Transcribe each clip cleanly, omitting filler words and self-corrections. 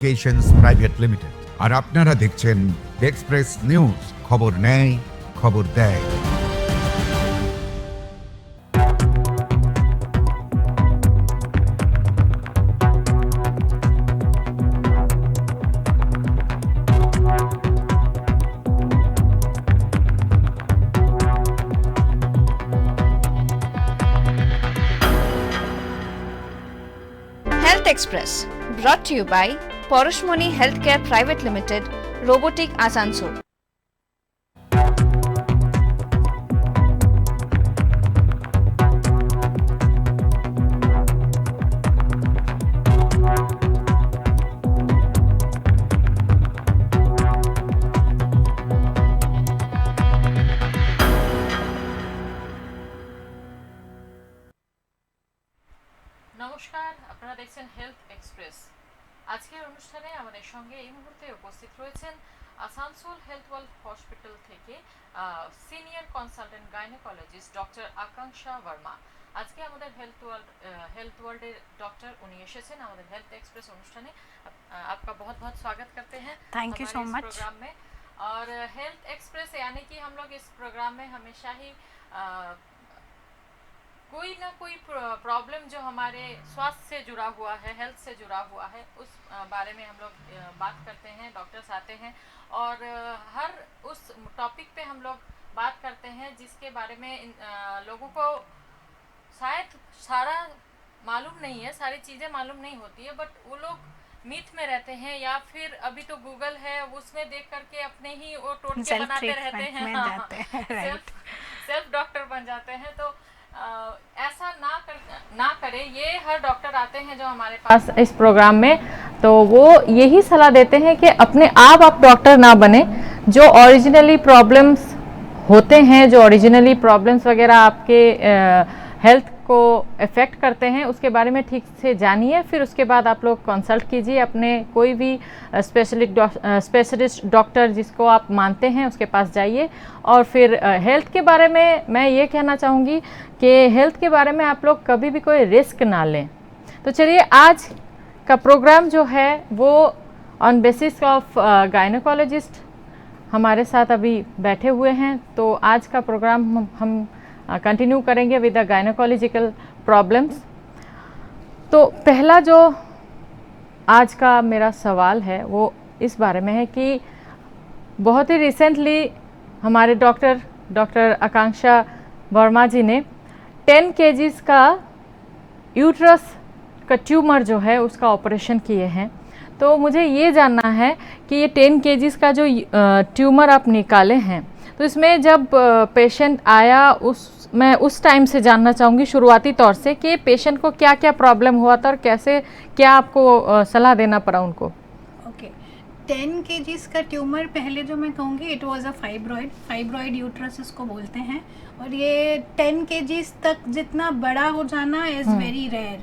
Communications private limited. আর আপনারা দেখছেন express news, খবর নেয় খবর দেয়। Health Express brought to you by Poroshmoni Healthcare Private Limited, Robotic Asansol। নমস্কার, আপনারা দেখছেন হেলথ এক্সপ্রেস। আজকের অনুষ্ঠানে আমাদের সঙ্গে এই মুহূর্তে উপস্থিত রয়েছেন আসানসোল হেলথ ওয়ার্ল্ড হসপিটাল থেকে সিনিয়র কনসালটেন্ট গাইনোকোলজিস্ট ডক্টর আকাঙ্ক্ষা वर्मा। আজকে আমাদের हेल्थ वर्ल्ड डॉक्टर उन्हीं एसेছেন আমাদের हेल्थ एक्सप्रेस অনুষ্ঠানে। आपका बहुत बहुत स्वागत करते हैं thank you so much programme में। और हेल्थ एक्सप्रेस यानी कि हम लोग इस प्रोग्राम में हमेशा ही कोई ना कोई प्रॉब्लम जो हमारे स्वास्थ्य से जुड़ा हुआ है, हेल्थ से जुड़ा हुआ है, उस बारे में हम लोग बात करते हैं। डॉक्टर्स आते हैं और हर उस टॉपिक पे हम लोग बात करते हैं जिसके बारे में लोगों को शायद सारा मालूम नहीं है, सारी चीज़ें मालूम नहीं होती है, बट वो लोग मिथ में रहते हैं या फिर अभी तो गूगल है उसमें देख करके अपने ही वो टोटके बनाते रहते हैं, सेल्फ डॉक्टर बन जाते हैं। तो ऐसा ना करें, ये हर डॉक्टर आते हैं जो हमारे पास इस प्रोग्राम में, तो वो यही सलाह देते हैं कि अपने आप डॉक्टर ना बने। जो ओरिजिनली प्रॉब्लम्स होते हैं, जो ओरिजिनली प्रॉब्लम्स वगैरह आपके हेल्थ को इफ़ेक्ट करते हैं, उसके बारे में ठीक से जानिए। फिर उसके बाद आप लोग कंसल्ट कीजिए अपने कोई भी स्पेशलिस्ट डॉक्टर जिसको आप मानते हैं उसके पास जाइए। और फिर हेल्थ के बारे में मैं ये कहना चाहूँगी कि हेल्थ के बारे में आप लोग कभी भी कोई रिस्क ना लें। तो चलिए, आज का प्रोग्राम जो है वो ऑन बेसिस ऑफ गायनोकोलॉजिस्ट हमारे साथ अभी बैठे हुए हैं। तो आज का प्रोग्राम हम कंटिन्यू करेंगे विद द गायनोकोलॉजिकल प्रॉब्लम्स। तो पहला जो आज का मेरा सवाल है वो इस बारे में है कि बहुत ही रिसेंटली हमारे डॉक्टर आकांक्षा वर्मा जी ने 10 kgs का यूट्रस का ट्यूमर जो है उसका ऑपरेशन किए हैं। तो मुझे ये जानना है कि ये 10 kgs का जो ट्यूमर आप निकाले हैं, तो इसमें जब पेशेंट आया मैं उस टाइम से जानना चाहूँगी शुरुआती तौर से कि पेशेंट को क्या क्या प्रॉब्लम हुआ था और कैसे क्या आपको सलाह देना पड़ा उनको। ओके 10 kgs का ट्यूमर, पहले जो मैं कहूँगी it was a fibroid uterus इसको बोलते हैं। और ये 10 kgs तक जितना बड़ा हो जाना इज़ वेरी रेयर।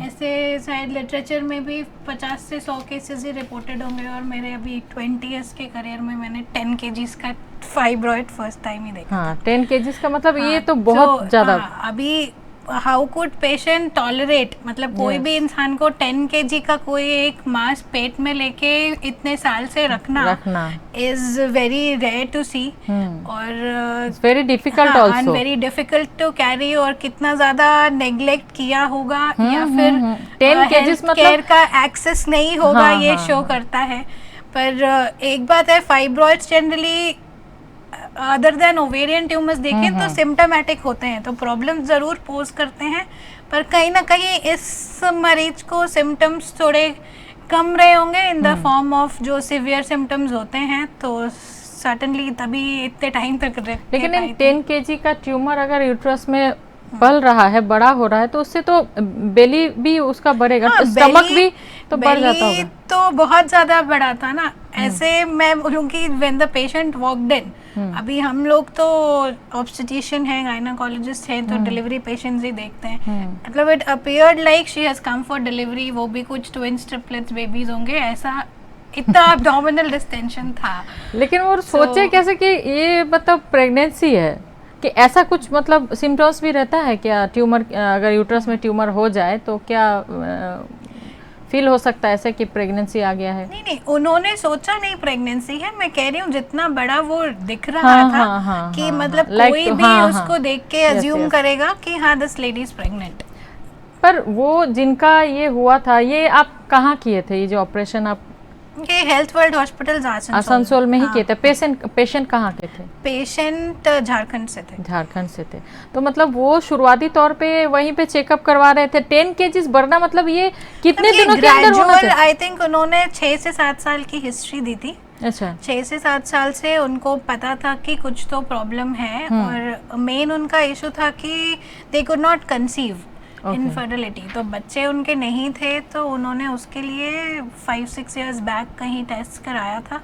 ऐसे शायद लिटरेचर में भी 50 से 100 केसेस ही रिपोर्टेड होंगे, और मेरे अभी 20 ईयर्स के करियर में मैंने 10 kgs का फाइब्रॉइड फर्स्ट टाइम ही देखा। हाँ, 10 kgs का मतलब ये तो बहुत ज़्यादा। अभी हाउ कुड पेशेंट टॉलरेट, मतलब कोई भी इंसान को 10 kg का कोई एक मास पेट में लेके इतने साल से रखना is very rare to see, और very difficult also, very difficult to carry. और कितना ज्यादा नेग्लेक्ट किया होगा या फिर 10 kg मतलब केयर का एक्सेस नहीं होगा, ये शो करता है। पर एक बात है, fibroids generally other than ovarian tumours देखें तो सिम्टोमेटिक होते हैं, तो प्रॉब्लम ज़रूर पोज करते हैं, पर कहीं ना कहीं इस मरीज को सिम्टम्स थोड़े कम रहे होंगे इन द फॉर्म ऑफ जो सिवियर सिम्टम्स होते हैं, तो सर्टेनली तभी इतने टाइम तक। लेकिन 10 kg का ट्यूमर अगर यूट्रस में पल रहा है, बड़ा हो रहा है, तो उससे तो बेली भी उसका बढ़ेगा, स्टमक भी तो बढ़ जाता होगा। तो बहुत ज़्यादा बड़ा था ना। ऐसे मैं बोलूँगी when the patient walked in, अभी हम लोग तो ऑब्स्टेट्रिशियन है, गायनोकोलॉजिस्ट है, तो डिलीवरी पेशेंट्स ही देखते हैं। मतलब it appeared like she has come for delivery, वो भी कुछ ट्विंस ट्रिपलेट्स बेबीज होंगे, ऐसा इतना एब्डोमिनल डिस्टेंशन था। लेकिन वो सोचे कैसे कि ये मतलब प्रेगनेंसी है, कि ऐसा कुछ मतलब सिम्टम्स भी रहता है क्या? ट्यूमर, अगर यूट्रस में ट्यूमर हो जाए तो क्या फील हो सकता है ऐसे कि प्रेगनेंसी आ गया है? नहीं, उन्होंने सोचा नहीं प्रेगनेंसी है, मैं कह रही हूँ जितना बड़ा वो दिख रहा हाँ, था हाँ, हाँ, कि हाँ, मतलब हाँ, कोई like, भी हाँ, उसको हाँ, देख के yes, अज्यूम yes. करेगा कि हाँ दिस लेडी इज प्रेग्नेंट। पर वो जिनका ये हुआ था, ये आप कहाँ किए थे ये जो ऑपरेशन? आप ये हेल्थ वर्ल्ड हॉस्पिटल आसनसोल में ही किए थे? पेशेंट कहाँ के थे? पेशेंट झारखंड से थे। झारखंड से थे। तो मतलब वो शुरुआती तौर पे वहीं पे चेकअप करवा रहे थे। 10 केजीज बढ़ना मतलब ये कितने दिनों के अंदर होना चाहिए? आई थिंक उन्होंने 6 से 7 साल की हिस्ट्री दी थी। अच्छा, 6 से 7 साल से उनको पता था कि कुछ तो प्रॉब्लम है, और मेन उनका इशू था कि they could not conceive, infertility, तो बच्चे उनके नहीं थे, तो उन्होंने उसके लिए 5-6 इयर्स बैक कहीं टेस्ट कराया था,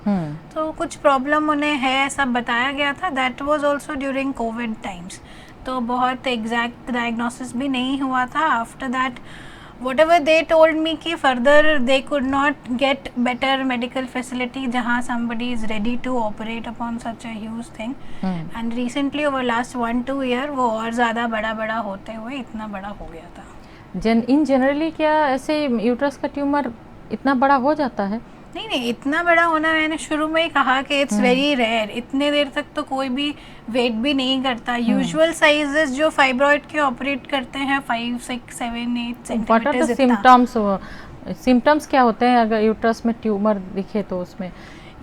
तो कुछ प्रॉब्लम उन्हें है ऐसा बताया गया था। That was also during Covid times, तो बहुत एग्जैक्ट डायग्नोसिस भी नहीं हुआ था। After that whatever they told me कि further they could not get better medical facility जहाँ somebody is ready to operate upon such a huge thing, and recently over last 1-2 year वो और ज़्यादा बड़ा होते हुए इतना बड़ा हो गया था। इन जनरली क्या ऐसे यूट्रस का ट्यूमर इतना बड़ा हो जाता है? नहीं, इतना बड़ा होना, मैंने शुरू में ही कहा कि इट्स वेरी रेयर। इतने देर तक तो कोई भी वेट भी नहीं करता। यूजुअल साइजेस जो फाइब्रॉइड के ऑपरेट करते हैं 5, 6, 7, 8 सेंटीमीटर। सिम्टम्स क्या होते हैं अगर यूट्रस में ट्यूमर दिखे तो? उसमें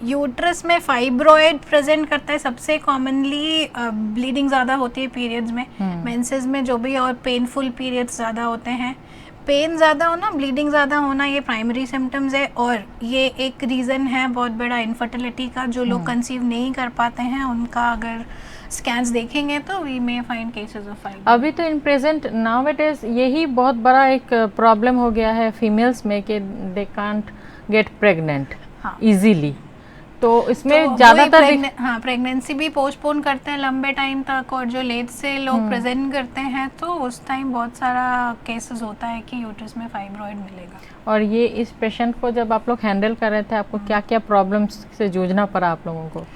यूट्रस में फाइब्रॉइड प्रेजेंट करता है सबसे कॉमनली। ब्लीडिंग ज़्यादा होती है पीरियड्स में, मेंसेस में जो भी, और पेनफुल पीरियड्स ज़्यादा होते हैं। पेन ज़्यादा होना, ब्लीडिंग ज़्यादा होना, ये प्राइमरी सिम्टम्स है। और ये एक रीज़न है बहुत बड़ा इनफर्टिलिटी का। जो लोग कंसीव नहीं कर पाते हैं उनका अगर स्कैन्स देखेंगे तो we may find cases of fibroid. अभी तो इन प्रेजेंट नाउअडेज यही बहुत बड़ा एक प्रॉब्लम हो गया है फीमेल्स में कि they can't get pregnant easily. तो इसमें तो ज़्यादातर प्रेगनेंसी भी पोस्टपोन करते हैं लंबे टाइम तक, और जो लेट से लोग प्रेजेंट करते हैं तो उस टाइम बहुत सारा केसेस होता है कि यूट्रस में फाइब्रॉइड मिलेगा। और ये इस पेशेंट को जब आप लोग हैंडल कर रहे थे, आपको क्या क्या प्रॉब्लम्स से जूझना पड़ा आप लोगों को?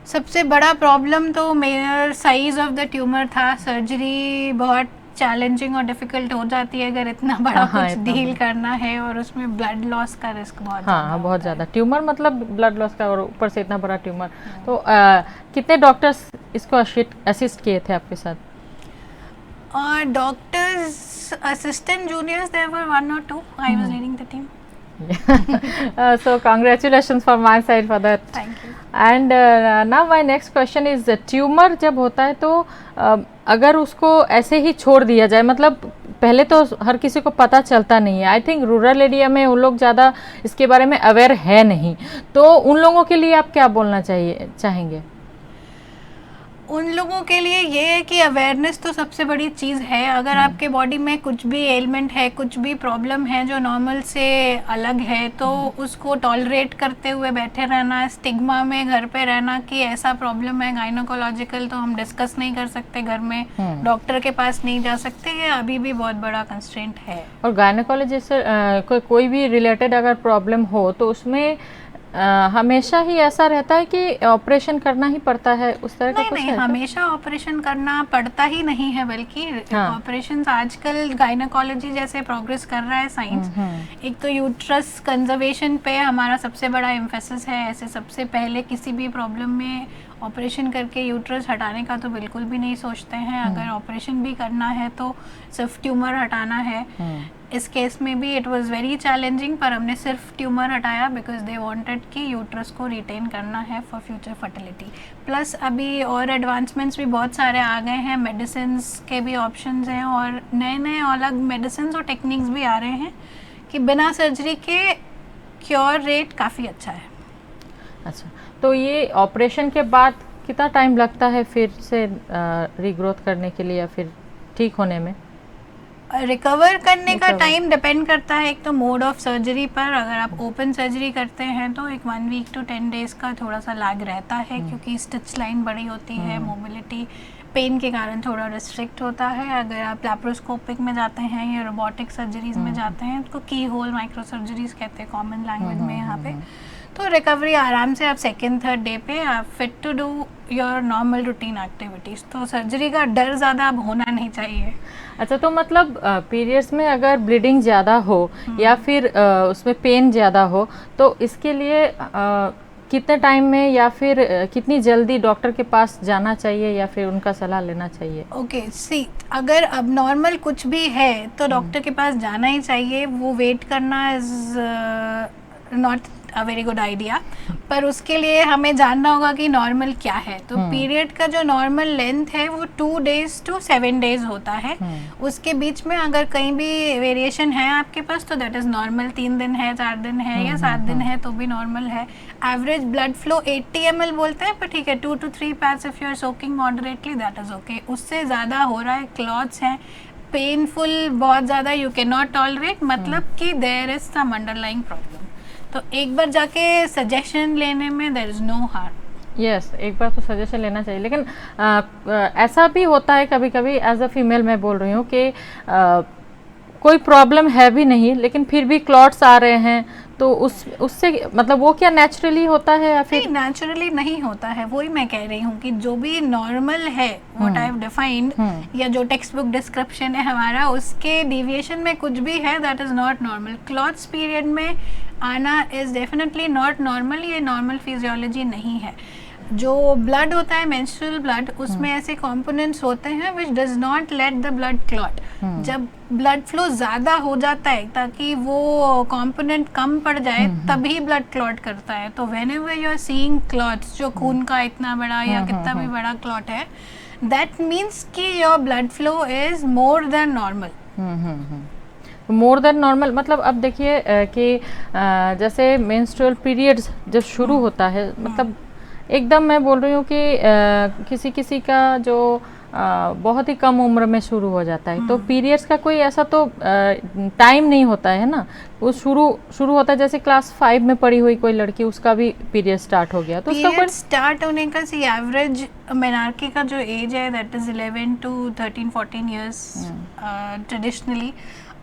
सबसे बड़ा प्रॉब्लम तो मेरा साइज ऑफ द ट्यूमर था। सर्जरी बहुत चैलेंजिंग और डिफिकल्ट हो जाती है अगर इतना बड़ा कुछ डील करना है, और उसमें ब्लड लॉस का रिस्क बहुत ज़्यादा। ट्यूमर मतलब ब्लड लॉस का, और ऊपर से इतना बड़ा ट्यूमर। तो कितने डॉक्टर्स इसको असिस्ट किए थे आपके साथ? और doctors, assistant juniors, there were 1 or 2. I was leading the team. So congratulations from my side for that. Thank you. And now my next question is, tumour जब होता है तो अगर उसको ऐसे ही छोड़ दिया जाए, मतलब पहले तो हर किसी को पता चलता नहीं है। आई थिंक रूरल एरिया में उन लोग ज़्यादा इसके बारे में अवेयर है नहीं, तो उन लोगों के लिए आप क्या बोलना चाहेंगे? उन लोगों के लिए ये है कि अवेयरनेस तो सबसे बड़ी चीज़ है। अगर आपके बॉडी में कुछ भी एलिमेंट है, कुछ भी प्रॉब्लम है जो नॉर्मल से अलग है, तो उसको टॉलरेट करते हुए बैठे रहना, स्टिग्मा में घर पे रहना कि ऐसा प्रॉब्लम है गायनोकोलॉजिकल, तो हम डिस्कस नहीं कर सकते घर में, डॉक्टर के पास नहीं जा सकते, ये अभी भी बहुत बड़ा कंस्ट्रेंट है। और गायनोकोलॉजिस्ट से कोई भी रिलेटेड अगर प्रॉब्लम हो तो उसमें हमेशा ही ऐसा रहता है कि ऑपरेशन करना ही पड़ता है, उस तरह का कुछ? नहीं, हमेशा ऑपरेशन करना पड़ता ही नहीं है, बल्कि ऑपरेशंस आजकल गायनेकोलॉजी जैसे प्रोग्रेस कर रहा है साइंस, एक तो यूट्रस कंजर्वेशन पे हमारा सबसे बड़ा एम्फेसिस है। ऐसे सबसे पहले किसी भी प्रॉब्लम में ऑपरेशन करके यूट्रस हटाने का तो बिल्कुल भी नहीं सोचते हैं। अगर ऑपरेशन भी करना है तो सिर्फ ट्यूमर हटाना है। इस केस में भी इट वाज वेरी चैलेंजिंग, पर हमने सिर्फ ट्यूमर हटाया बिकॉज दे वांटेड कि यूट्रस को रिटेन करना है फॉर फ्यूचर फर्टिलिटी। प्लस अभी और एडवांसमेंट्स भी बहुत सारे आ गए हैं, मेडिसिन्स के भी ऑप्शंस हैं, और नए नए अलग मेडिसिन्स और टेक्निक्स भी आ रहे हैं कि बिना सर्जरी के क्योर रेट काफ़ी अच्छा है। अच्छा, तो ये ऑपरेशन के बाद कितना टाइम लगता है फिर से रीग्रोथ करने के लिए या फिर ठीक होने में? रिकवर करने का टाइम डिपेंड करता है एक तो मोड ऑफ सर्जरी पर। अगर आप ओपन सर्जरी करते हैं तो एक 1 week to 10 days का थोड़ा सा लैग रहता है, क्योंकि स्टिच लाइन बड़ी होती है, मोबिलिटी पेन के कारण थोड़ा रिस्ट्रिक्ट होता है। अगर आप लैप्रोस्कोपिक में जाते हैं या रोबोटिक सर्जरीज में जाते हैं, तो की होल माइक्रो सर्जरीज कहते हैं कॉमन लैंग्वेज में यहाँ पे, तो रिकवरी आराम से आप 2nd-3rd डे पे आप fit to do your normal routine activities. तो सर्जरी का डर ज़्यादा अब होना नहीं चाहिए। अच्छा, तो मतलब पीरियड्स में अगर ब्लीडिंग ज़्यादा हो या फिर उसमें पेन ज़्यादा हो तो इसके लिए कितने टाइम में या फिर कितनी जल्दी डॉक्टर के पास जाना चाहिए या फिर उनका सलाह लेना चाहिए? ओके सी, अगर अब नॉर्मल कुछ भी है तो डॉक्टर के पास जाना ही चाहिए। वो वेट करना is not a very good idea, पर उसके लिए हमें जानना होगा कि नॉर्मल क्या है। तो पीरियड का जो नॉर्मल लेंथ है वो 2 days to 7 days होता है। उसके बीच में अगर कहीं भी वेरिएशन है आपके पास तो दैट इज़ नॉर्मल। 3 दिन है, 4 दिन है या 7 दिन है तो भी नॉर्मल है। एवरेज ब्लड फ्लो 80 ml बोलते हैं, पर ठीक है 2 to 3 pads if you are soaking moderately that is okay. उससे ज़्यादा हो रहा है, क्लॉट्स हैं, पेनफुल बहुत ज़्यादा, यू कैन नॉट टॉलरेट, मतलब कि there is some underlying problem. तो एक बार जाके सजेशन लेने में there is no harm. Yes, एक बार तो सजेशन लेना चाहिए। लेकिन ऐसा भी होता है कभी कभी, एज अ फीमेल मैं बोल रही हूँ कि कोई प्रॉब्लम है भी नहीं लेकिन फिर भी क्लॉट्स आ रहे हैं, तो उससे मतलब वो क्या नेचुरली होता है या फिर? नहीं, नेचुरली नहीं होता है। वही मैं कह रही हूँ कि जो भी नॉर्मल है व्हाट आई हैव डिफाइंड या जो टेक्स्ट बुक डिस्क्रिप्शन है हमारा, उसके डिविएशन में कुछ भी है that is not normal. Clots period में आना इज़ डेफिनेटली नॉट नॉर्मल, ये नॉर्मल फिजियोलॉजी नहीं है। जो ब्लड होता है मेंस्ट्रुअल ब्लड, उसमें ऐसे कंपोनेंट्स होते हैं which does not let the blood clot. जब ब्लड फ्लो ज़्यादा हो जाता है ताकि वो कंपोनेंट कम पड़ जाए तभी ब्लड क्लॉट करता है। तो whenever you are seeing clots, जो खून का इतना बड़ा या कितना भी बड़ा क्लॉट है, दैट मीन्स कि your blood flow is more than normal. More than normal मतलब अब देखिए कि जैसे मेंस्ट्रुअल पीरियड्स जब शुरू होता है, मतलब एकदम मैं बोल रही हूँ कि किसी किसी का जो बहुत ही कम उम्र में शुरू हो जाता है, तो पीरियड्स का कोई ऐसा तो टाइम नहीं होता है ना। वो शुरू होता है जैसे क्लास 5 में पढ़ी हुई कोई लड़की, उसका भी पीरियड स्टार्ट हो गया तो उसका कोई स्टार्ट होने का सी एवरेज मेनार्की का जो एज है that is 11 to 13-14 years traditionally.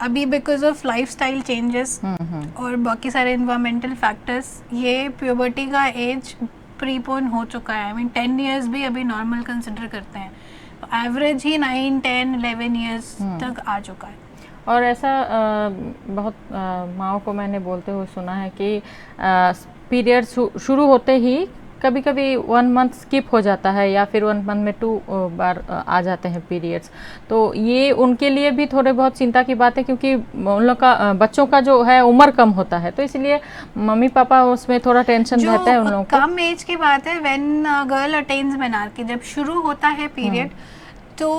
अभी बिकॉज ऑफ लाइफस्टाइल चेंजेस और बाकी सारे इन्वायरमेंटल फैक्टर्स, ये प्यूबर्टी का एज प्रीपोन हो चुका है। आई मीन 10 ईयर्स भी अभी नॉर्मल कंसिडर करते हैं, तो एवरेज ही 9, 10, 11 ईयर्स तक आ चुका है। और ऐसा बहुत माँओं को मैंने बोलते हुए सुना है कि पीरियड शुरू होते ही कभी कभी 1 month स्किप हो जाता है या फिर 1 month में 2 बार आ जाते हैं पीरियड्स। तो ये उनके लिए भी थोड़े बहुत चिंता की बात है, क्योंकि उन लोग का बच्चों का जो है उम्र कम होता है, तो इसलिए मम्मी पापा उसमें थोड़ा टेंशन रहता है उन लोगों को। कम एज की बात है, व्हेन गर्ल अटेन्स मेनार्की, जब शुरू होता है पीरियड तो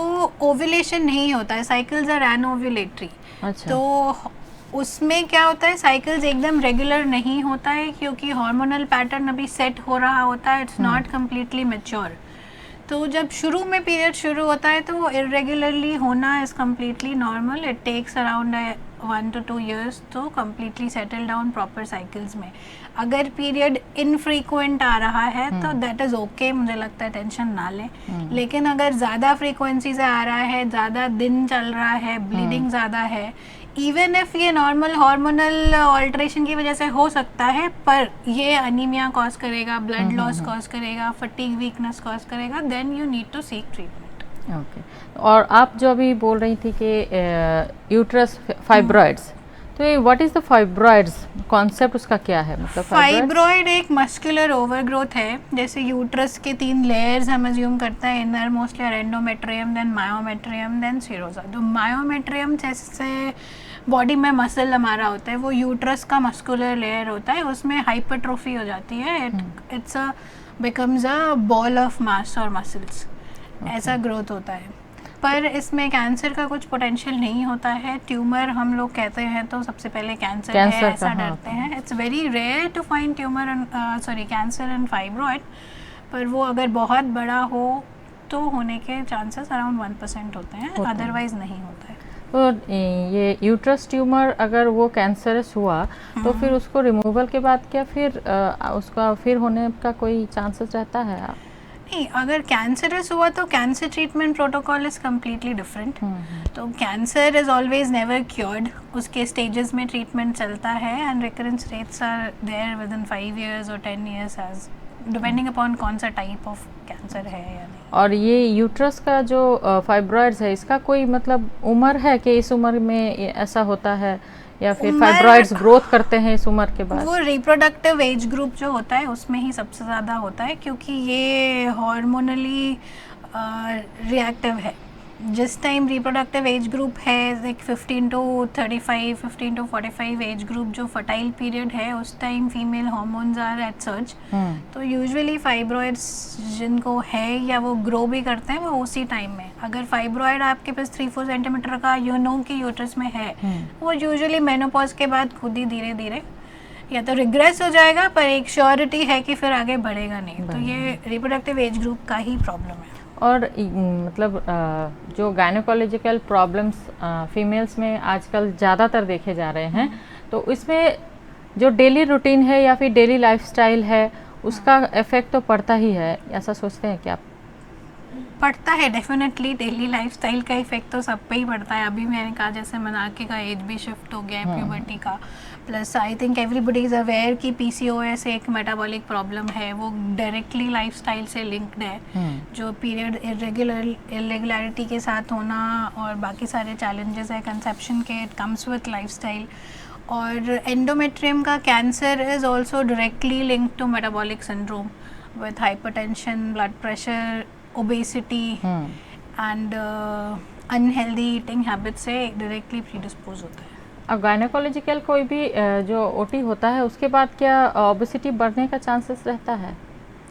ओव्यूलेशन नहीं होता है, साइकिल्स आर एनओव्यूलेटरी। अच्छा। तो उसमें क्या होता है, साइकिल्स एकदम रेगुलर नहीं होता है क्योंकि हार्मोनल पैटर्न अभी सेट हो रहा होता है, इट्स नॉट कम्प्लीटली मैच्योर। तो जब शुरू में पीरियड शुरू होता है तो वो इरेगुलरली होना is completely normal. It takes around 1 to 2 years तो completely settle down proper cycles में। अगर पीरियड इनफ्रीक्वेंट आ रहा है तो दैट इज़ ओके, मुझे लगता है टेंशन ना लें। लेकिन अगर ज़्यादा फ्रीक्वेंसी से आ रहा है, ज़्यादा दिन चल रहा है, ब्लीडिंग ज़्यादा है, इवन इफ ये नॉर्मल हार्मोनल ऑल्ट्रेशन की वजह से हो सकता है, पर ये अनीमिया कॉज करेगा, ब्लड लॉस कॉज करेगा, फटीग वीकनेस कॉज करेगा, then you need to seek treatment. Okay. और आप जो अभी बोल रही थी कि यूट्रस फाइब्रॉइड्स, तो ये what is the fibroids concept, उसका क्या है? मतलब फाइब्रॉइड एक मस्कुलर ओवरग्रोथ है। जैसे यूट्रस के 3 लेयर्स हम अज्यूम करते हैं, inner most layer endometrium, then myometrium, then serosa. तो मायोमेट्रियम जैसे बॉडी में मसल हमारा होता है, वो यूट्रस का मस्कुलर लेयर होता है, उसमें हाइपरट्रोफी हो जाती है, it's becomes a ball of mass और मसल्स, ऐसा ग्रोथ होता है। पर इसमें कैंसर का कुछ पोटेंशियल नहीं होता है। ट्यूमर हम लोग कहते हैं तो सबसे पहले कैंसर है ऐसा डरते हैं। It's very rare to find tumour cancer and fibroid, पर वो अगर बहुत बड़ा हो तो होने के चांसेस अराउंड 1% होते हैं, अदरवाइज नहीं होता है। तो ये यूट्रस ट्यूमर अगर वो कैंसरस हुआ तो फिर उसको रिमूवल के बाद क्या फिर उसका फिर होने का कोई चांसेस रहता है? नहीं, अगर कैंसरस हुआ तो cancer treatment protocol is completely different. तो cancer is always never cured, उसके स्टेजेस में ट्रीटमेंट चलता है and recurrence rates are there within 5 years और 10 years एज डिपेंडिंग अपॉन कौन सा टाइप ऑफ कैंसर है या नहीं। और ये यूट्रस का जो फाइब्रॉइड्स है, इसका कोई मतलब उम्र है कि इस उम्र में ऐसा होता है, या फिर फाइब्रॉइड्स ग्रोथ करते हैं इस उम्र के बाद? वो रिप्रोडक्टिव एज ग्रुप जो होता है उसमें ही सबसे ज़्यादा होता है, क्योंकि ये हार्मोनली रिएक्टिव है। जिस टाइम रिप्रोडक्टिव एज ग्रुप है like 15 to 35, 15 to 45 age group जो फर्टाइल पीरियड है, उस time female hormones are at search. तो यूजुअली फाइब्रॉइड्स जिनको है या वो ग्रो भी करते हैं वो उसी टाइम में। अगर फाइब्रॉइड आपके पास 3-4 सेंटीमीटर का कि यूट्रस में है, वो यूजुअली मेनोपॉज के बाद खुद ही धीरे धीरे या तो रिग्रेस हो जाएगा, पर एक श्योरिटी है कि फिर आगे बढ़ेगा नहीं। तो ये रिप्रोडक्टिव एज ग्रुप का ही प्रॉब्लम है। और मतलब जो गायनोकोलॉजिकल प्रॉब्लम्स फीमेल्स में आजकल ज़्यादातर देखे जा रहे हैं, तो इसमें जो डेली रूटीन है या फिर डेली लाइफस्टाइल है उसका इफेक्ट तो पड़ता ही है, ऐसा सोचते हैं क्या आप? पड़ता है डेफिनेटली, डेली लाइफस्टाइल का इफेक्ट तो सब पे ही पड़ता है। अभी मैंने कहा जैसे मनाके का एज भी शिफ्ट हो गया है, प्यूबर्टी का, plus I think everybody is aware कि PCOS एक मेटाबॉलिक प्रॉब्लम है, वो डायरेक्टली लाइफस्टाइल से लिंक्ड है। जो पीरियड इरेगुलरिटी के साथ होना और बाकी सारे चैलेंजेस है कंसेप्शन के, इट कम्स विथ लाइफस्टाइल। और एंडोमेट्रियम का cancer is also directly linked to metabolic syndrome with hypertension, blood pressure, obesity and unhealthy eating habit से डायरेक्टली प्रीडिस्पोज होता है। अब गायनोकोलॉजिकल कोई भी जो OT होता है उसके बाद क्या ओबेसिटी बढ़ने का चांसेस रहता है?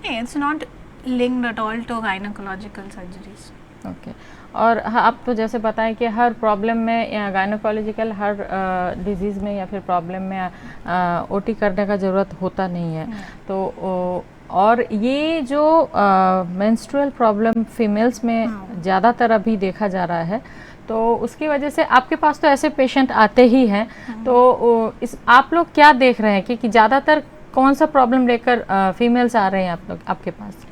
नहीं, it's not linked at all to gynaecological surgeries. Okay. और हाँ, आप तो जैसे बताएं कि हर प्रॉब्लम में या गायनोकोलॉजिकल हर डिजीज़ में या फिर प्रॉब्लम में OT करने का ज़रूरत होता नहीं है। तो और ये जो मेंस्ट्रुअल प्रॉब्लम फीमेल्स में ज़्यादातर अभी देखा जा रहा है, तो उसकी वजह से आपके पास तो ऐसे पेशेंट आते ही हैं, तो इस आप लोग क्या देख रहे हैं कि ज़्यादातर कौन सा प्रॉब्लम लेकर फीमेल्स आ रहे हैं आप लोग आपके पास?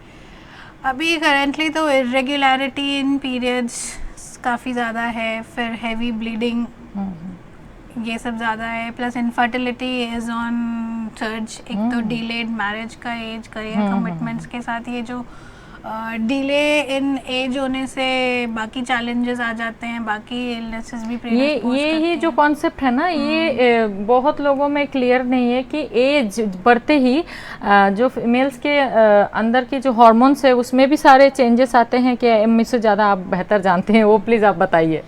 अभी करेंटली तो इरेगुलरिटी इन पीरियड्स काफ़ी ज़्यादा है, फिर हैवी ब्लीडिंग ये सब ज़्यादा है, plus infertility is on search. एक तो डिलेड मैरिज का एज, करियर कमिटमेंट्स के साथ ये जो डिले इन एज होने से बाकी चैलेंजेस आ जाते हैं, बाकी इलनेसेस भी प्रीडिस्पोज ये करते ही हैं। जो कॉन्सेप्ट है ना, ये बहुत लोगों में क्लियर नहीं है कि एज बढ़ते ही जो फीमेल्स के अंदर के जो हार्मोन्स है उसमें भी सारे चेंजेस आते हैं कि मुझसे ज़्यादा आप बेहतर जानते हैं, वो प्लीज़ आप बताइए।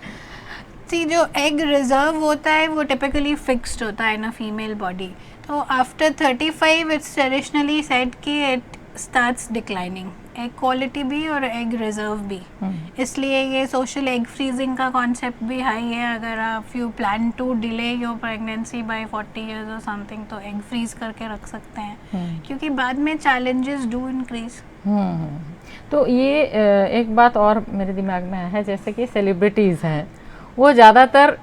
सी, जो एग रिजर्व होता है वो टिपिकली फिक्स्ड होता है ना फीमेल बॉडी, तो आफ्टर 35 इट्स ट्रेडिशनली सेड कि it starts declining, egg quality भी और एग रिजर्व भी। इसलिए ये सोशल एग फ्रीजिंग का कॉन्सेप्ट भी हाई है। अगर आप you plan to delay your pregnancy by 40 years और समथिंग, तो एग फ्रीज करके रख सकते हैं, क्योंकि बाद में चैलेंजेस डू इंक्रीज। तो ये एक बात और मेरे दिमाग में है, जैसे कि सेलिब्रिटीज़ हैं वो ज़्यादातर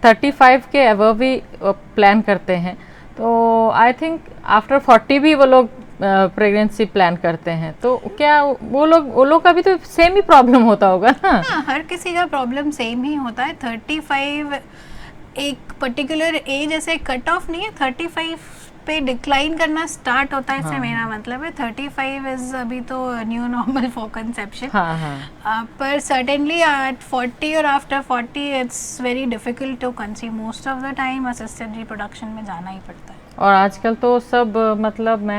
35 के अबव ही प्लान करते हैं, तो आई थिंक आफ्टर 40 भी वो लोग प्रेगनेंसी प्लान करते हैं, तो क्या वो लोग का भी तो सेम ही प्रॉब्लम होता होगा ना? हाँ, हर किसी का प्रॉब्लम सेम ही होता है। 35 एक पर्टिकुलर एज ऐसे कट ऑफ नहीं है, 35 पे डिक्लाइन करना स्टार्ट होता है, इससे मेरा मतलब है 35 इज अभी तो न्यू नॉर्मल फॉर कंसेप्शन। पर सर्टेनली एट 40 और after 40 it's very difficult to conceive. Most of the time assisted reproduction में जाना ही पड़ता है। और आजकल तो सब मतलब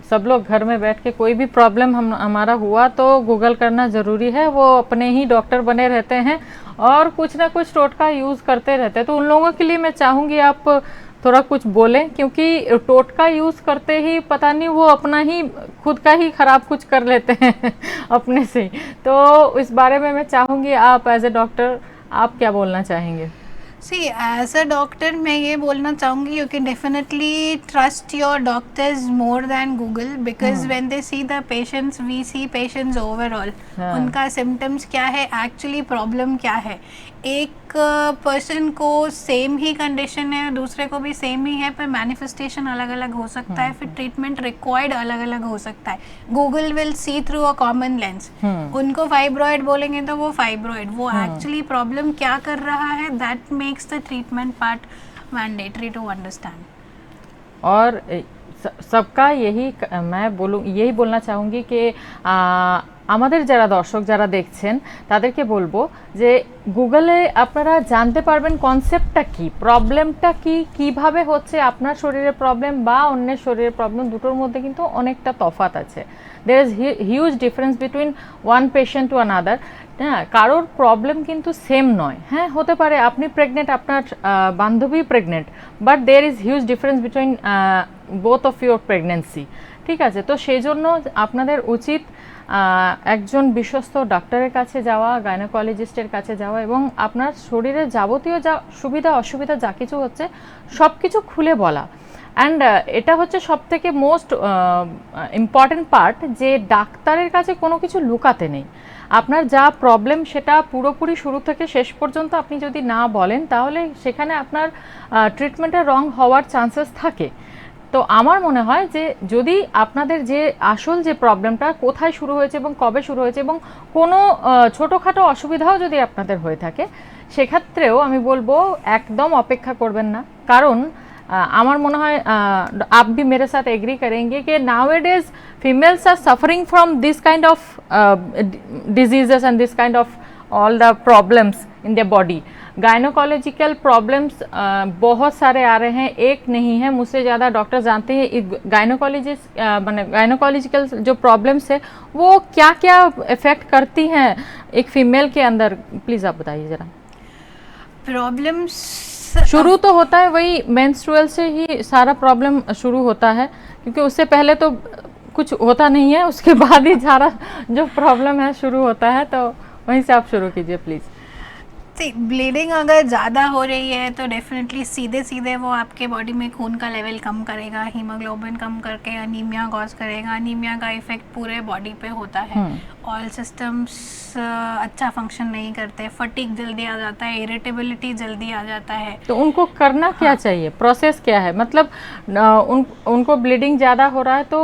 सब लोग घर में बैठ के कोई भी प्रॉब्लम हमारा हुआ तो गूगल करना ज़रूरी है, वो अपने ही डॉक्टर बने रहते हैं और कुछ ना कुछ टोटका यूज़ करते रहते हैं। तो उन लोगों के लिए मैं चाहूँगी आप थोड़ा कुछ बोलें, क्योंकि टोटका यूज़ करते ही पता नहीं वो अपना ही खुद का ही ख़राब कुछ कर लेते हैं अपने से ही। तो इस बारे में मैं चाहूँगी आप एज ए डॉक्टर आप क्या बोलना चाहेंगे? सी, एज अ डॉक्टर मैं ये बोलना चाहूँगी you can definitely trust your doctors more than Google, because when they see the patients we see patients overall, उनका सिम्टम्स क्या है, एक्चुअली प्रॉब्लम क्या है। एक पर्सन को सेम ही कंडीशन है, दूसरे को भी सेम ही है, पर मैनिफेस्टेशन अलग अलग हो सकता है, फिर ट्रीटमेंट रिक्वायर्ड अलग अलग हो सकता है। Google will see through a common lens. उनको फाइब्रॉइड बोलेंगे तो वो फाइब्रॉइड, वो एक्चुअली प्रॉब्लम क्या कर रहा है, that makes the treatment part mandatory to understand. और सबका यही बोलना चाहूँगी कि আমাদের যারা দর্শক যারা দেখছেন তাদেরকে বলবো যে গুগলে আপনারা জানতে পারবেন কনসেপ্টটা কি, প্রবলেমটা কি, কিভাবে হচ্ছে, আপনার শরীরের প্রবলেম বা অন্যের শরীরের প্রবলেম দুটোর মধ্যে কিন্তু অনেকটা তফাৎ আছে। There is huge difference between one patient to another. হ্যাঁ, কারোর প্রবলেম কিন্তু সেম নয়। হ্যাঁ, হতে পারে আপনি প্রেগনেন্ট, আপনার বান্ধবী pregnant, but there is huge difference between both of your pregnancy. ঠিক আছে, তো সেই জন্য আপনাদের উচিত একজন বিশ্বস্ত ডাক্তারের কাছে যাওয়া, গাইনোকোলজিস্টের কাছে যাওয়া এবং আপনার শরীরের যাবতীয় যা সুবিধা অসুবিধা যা কিছু হচ্ছে সব কিছু খুলে বলা। অ্যান্ড এটা হচ্ছে সব থেকে মোস্ট ইম্পর্টেন্ট পার্ট, যে ডাক্তারের কাছে কোনো কিছু লুকাতে নেই। আপনার যা প্রবলেম সেটা পুরোপুরি শুরু থেকে শেষ পর্যন্ত আপনি যদি না বলেন তাহলে সেখানে আপনার ট্রিটমেন্টের রং হওয়ার চান্সেস থাকে। তো আমার মনে হয় যে যদি আপনাদের যে আসল যে প্রবলেমটা কোথায় শুরু হয়েছে এবং কবে শুরু হয়েছে এবং কোনো ছোটোখাটো অসুবিধাও যদি আপনাদের হয়ে থাকে, সেক্ষেত্রেও আমি বলবো একদম অপেক্ষা করবেন না। কারণ আমার মনে হয় आप भी मेरे साथ एग्री करेंगे कि nowadays females are suffering from this kind of diseases and this kind of all the problems in their body. Gynaecological problems बहुत सारे आ रहे हैं, एक नहीं है, मुझसे ज़्यादा डॉक्टर जानते हैं गायनोकोलॉजिकल जो प्रॉब्लम्स है वो क्या क्या इफ़ेक्ट करती हैं एक फीमेल के अंदर। प्लीज़ आप बताइए ज़रा। प्रॉब्लम्स शुरू तो होता है वही मेंस्ट्रुअल से ही सारा प्रॉब्लम शुरू होता है, क्योंकि उससे पहले तो कुछ होता नहीं है, उसके बाद ही सारा जो प्रॉब्लम है शुरू होता है। तो वहीं से आप शुरू कीजिए प्लीज़। ब्लीडिंग अगर ज़्यादा हो रही है तो डेफिनेटली सीधे सीधे वो आपके बॉडी में खून का लेवल कम करेगा, हीमोग्लोबिन कम करके अनीमिया कॉज करेगा। अनीमिया का इफेक्ट पूरे बॉडी पे होता है। ऑल सिस्टम्स अच्छा फंक्शन नहीं करते, फटीग जल्दी आ जाता है, इरिटेबिलिटी जल्दी आ जाता है। तो उनको करना क्या चाहिए, प्रोसेस क्या है? मतलब उनको ब्लीडिंग ज़्यादा हो रहा है तो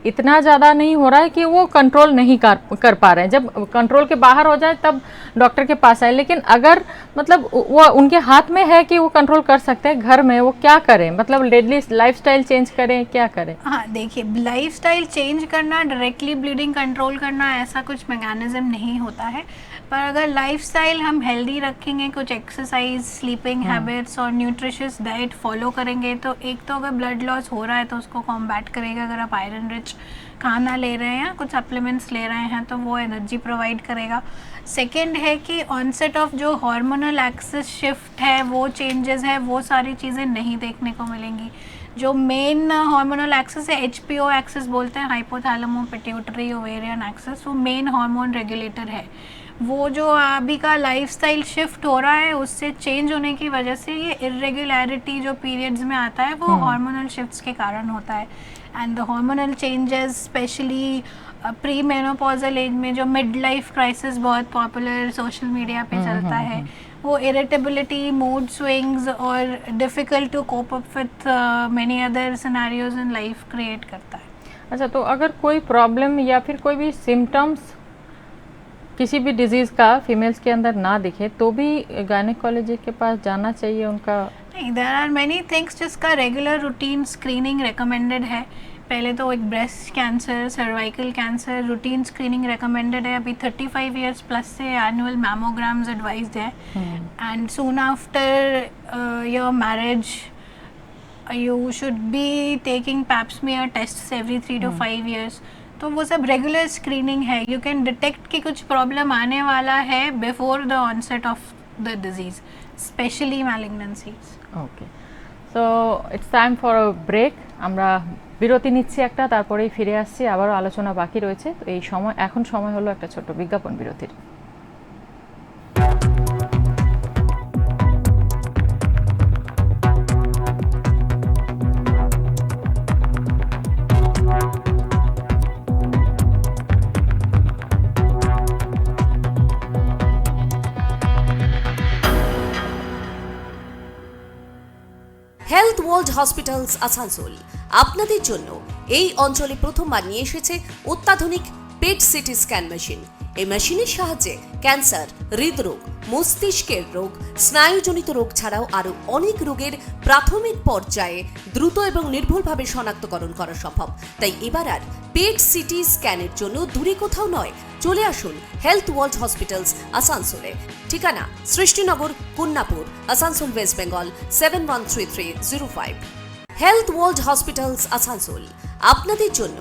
इतना ज़्यादा नहीं हो रहा है कि वो कंट्रोल नहीं कर पा रहे हैं, जब कंट्रोल के बाहर हो जाए तब डॉक्टर के पास आए। लेकिन अगर मतलब वो उनके हाथ में है कि वो कंट्रोल कर सकते हैं घर में, वो क्या करें? मतलब डेली लाइफस्टाइल चेंज करें, क्या करें? हाँ, देखिए, लाइफस्टाइल चेंज करना, डायरेक्टली ब्लीडिंग कंट्रोल करना, ऐसा कुछ मैकेनिज्म नहीं होता है। पर अगर लाइफस्टाइल हम हेल्दी रखेंगे, कुछ एक्सरसाइज, स्लीपिंग हैबिट्स और न्यूट्रिशियस डाइट फॉलो करेंगे तो एक तो अगर ब्लड लॉस हो रहा है तो उसको कॉम्बैट करेगा। अगर आप आयरन रिच खाना ले रहे हैं, कुछ सप्लीमेंट्स ले रहे हैं तो वो एनर्जी प्रोवाइड करेगा। सेकेंड है कि ऑनसेट ऑफ जो हार्मोनल एक्सिस शिफ्ट है, वो चेंजेस है, वो सारी चीज़ें नहीं देखने को मिलेंगी। जो मेन हार्मोनल एक्सिस है, HPO एक्सिस बोलते हैं, हाइपोथैलेमो पिट्यूटरी ओवेरियन एक्सिस, वो मेन हार्मोन रेगुलेटर है। वो जो अभी का लाइफस्टाइल शिफ्ट हो रहा है उससे चेंज होने की वजह से ये इरेगुलरिटी जो पीरियड्स में आता है वो हार्मोनल शिफ्ट्स के कारण होता है। And the hormonal changes specially premenopausal age में, जो मिड लाइफ क्राइसिस बहुत पॉपुलर सोशल मीडिया पे चलता है, वो इरिटेबिलिटी, मूड स्विंग्स और difficult to cope up with many other scenarios in life create करता है। अच्छा, तो अगर कोई प्रॉब्लम या फिर कोई भी सिम्टम्स किसी भी डिजीज़ का फीमेल्स के अंदर ना दिखे तो भी गायनेकोलॉजिस्ट के पास जाना चाहिए उनका? नहीं, देयर आर मेनी थिंग्स जिसका रेगुलर रूटीन स्क्रीनिंग रिकमेंडेड है। पहले तो एक breast cancer, cervical cancer routine screening recommended है। अभी 35 इयर्स प्लस से एनुअल मैमोग्राम्स एडवाइज्ड है। And soon after your marriage you should be taking pap smear tests every 3 to 5 years। तो वो सब रेगुलर स्क्रीनिंग है। यू कैन डिटेक्ट कि कुछ प्रॉब्लम आने वाला है before the onset of the disease, specially malignancies. Okay, so it's time for a break. আমরা বিরতি নিচ্ছি একটা, তারপরেই ফিরে আসছি, আবারও আলোচনা বাকি রয়েছে। তো এই সময় এখন সময় হলো একটা ছোট্ট বিজ্ঞাপন বিরতির। হেলথ ওয়ার্ল্ড হসপিটালস আসানসোল আপনাদের জন্য এই অঞ্চলে প্রথমবার নিয়ে এসেছে অত্যাধুনিক পেট সিটি স্ক্যান মেশিন। এই মেশিনের সাহায্যে ক্যান্সার, হৃদরোগ, মস্তিষ্কের রোগ, স্নায়ুজনিত রোগ ছাড়াও আরও অনেক রোগের প্রাথমিক পর্যায়ে দ্রুত এবং নির্ভুলভাবে শনাক্তকরণ করা সম্ভব। তাই এবার আর পেট সিটি স্ক্যানের জন্য দূরে কোথাও নয়, চলে আসুন হেলথ ওয়ার্ল্ড হসপিটালস আসানসোলে। ঠিকানা Srishtinagar, Kunnapur, Asansol, West Bengal 713305। Health World Hospitals Asansol আপনাদের জন্য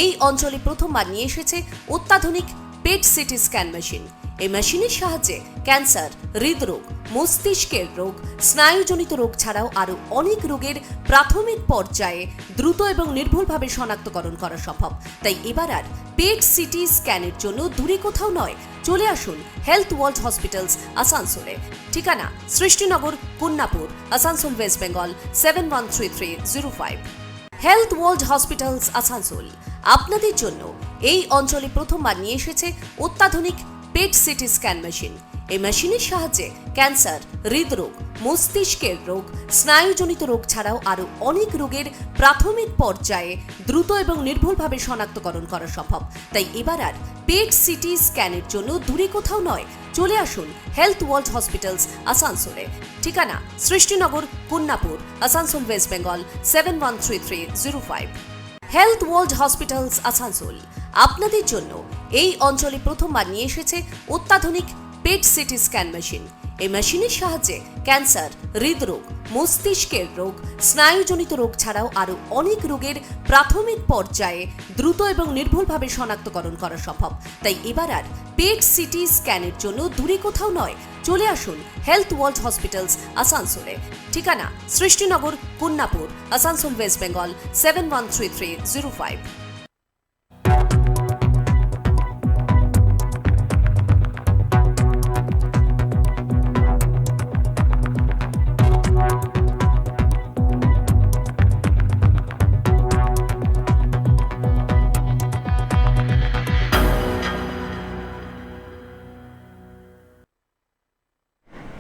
এই অঞ্চলে প্রথমবার নিয়ে এসেছে অত্যাধুনিক পেট সিটি স্ক্যান মেশিন। এই মেশিনের সাহায্যে ক্যান্সার, হৃদরোগ, মস্তিষ্কের রোগ, স্নায়ুজনিত রোগ ছাড়াও আরও অনেক রোগের প্রাথমিক পর্যায়ে দ্রুত এবং নির্ভুলভাবে শনাক্তকরণ করা সম্ভব। তাই এবার আর পেট সিটি স্ক্যানের জন্য দূরে কোথাও নয়, চলে আসুন হেলথ ওয়ার্ল্ড হসপিটালস আসানসোলে। ঠিকানা Srishtinagar, Kunnapur, Asansol, West Bengal 713305। Health World Hospitals Asansol আপনাদের জন্য এই অঞ্চলে প্রথমবার নিয়ে এসেছে অত্যাধুনিক পেট সিটি স্ক্যান মেশিন। এই মেশিনের সাহায্যে ক্যান্সার, হৃদরোগ, মস্তিষ্কের রোগ, স্নায়ুজনিত রোগ ছাড়াও আরও অনেক রোগের প্রাথমিক পর্যায়ে দ্রুত এবং নির্ভুলভাবে শনাক্তকরণ করা সম্ভব। তাই এবার আর পেট সিটি স্ক্যানের জন্য দূরে কোথাও নয়, চলে আসুন হেলথ ওয়ার্ল্ড হসপিটালস আসানসোলে। ঠিকানা Srishtinagar, Kunnapur, Asansol, West Bengal 713305। Health World Hospitals Asansol আপনাদের জন্য এই অঞ্চলে প্রথমবার নিয়ে এসেছে অত্যাধুনিক পেট সিটি স্ক্যান মেশিন। এই মেশিনের সাহায্যে ক্যান্সার, হৃদরোগ, মস্তিষ্কের রোগ, স্নায়ুজনিত রোগ ছাড়াও আরও অনেক রোগের প্রাথমিক পর্যায়ে দ্রুত এবং নির্ভুলভাবে শনাক্তকরণ করা সম্ভব। তাই এবার আর পেট সিটি স্ক্যানের জন্য দূরে কোথাও নয়, চলে আসুন হেলথ ওয়ার্ল্ড হসপিটালস আসানসোলে। ঠিকানা সৃষ্টিনগর, কুন্নাপুর, আসানসোল, ওয়েস্ট বেঙ্গল 713305।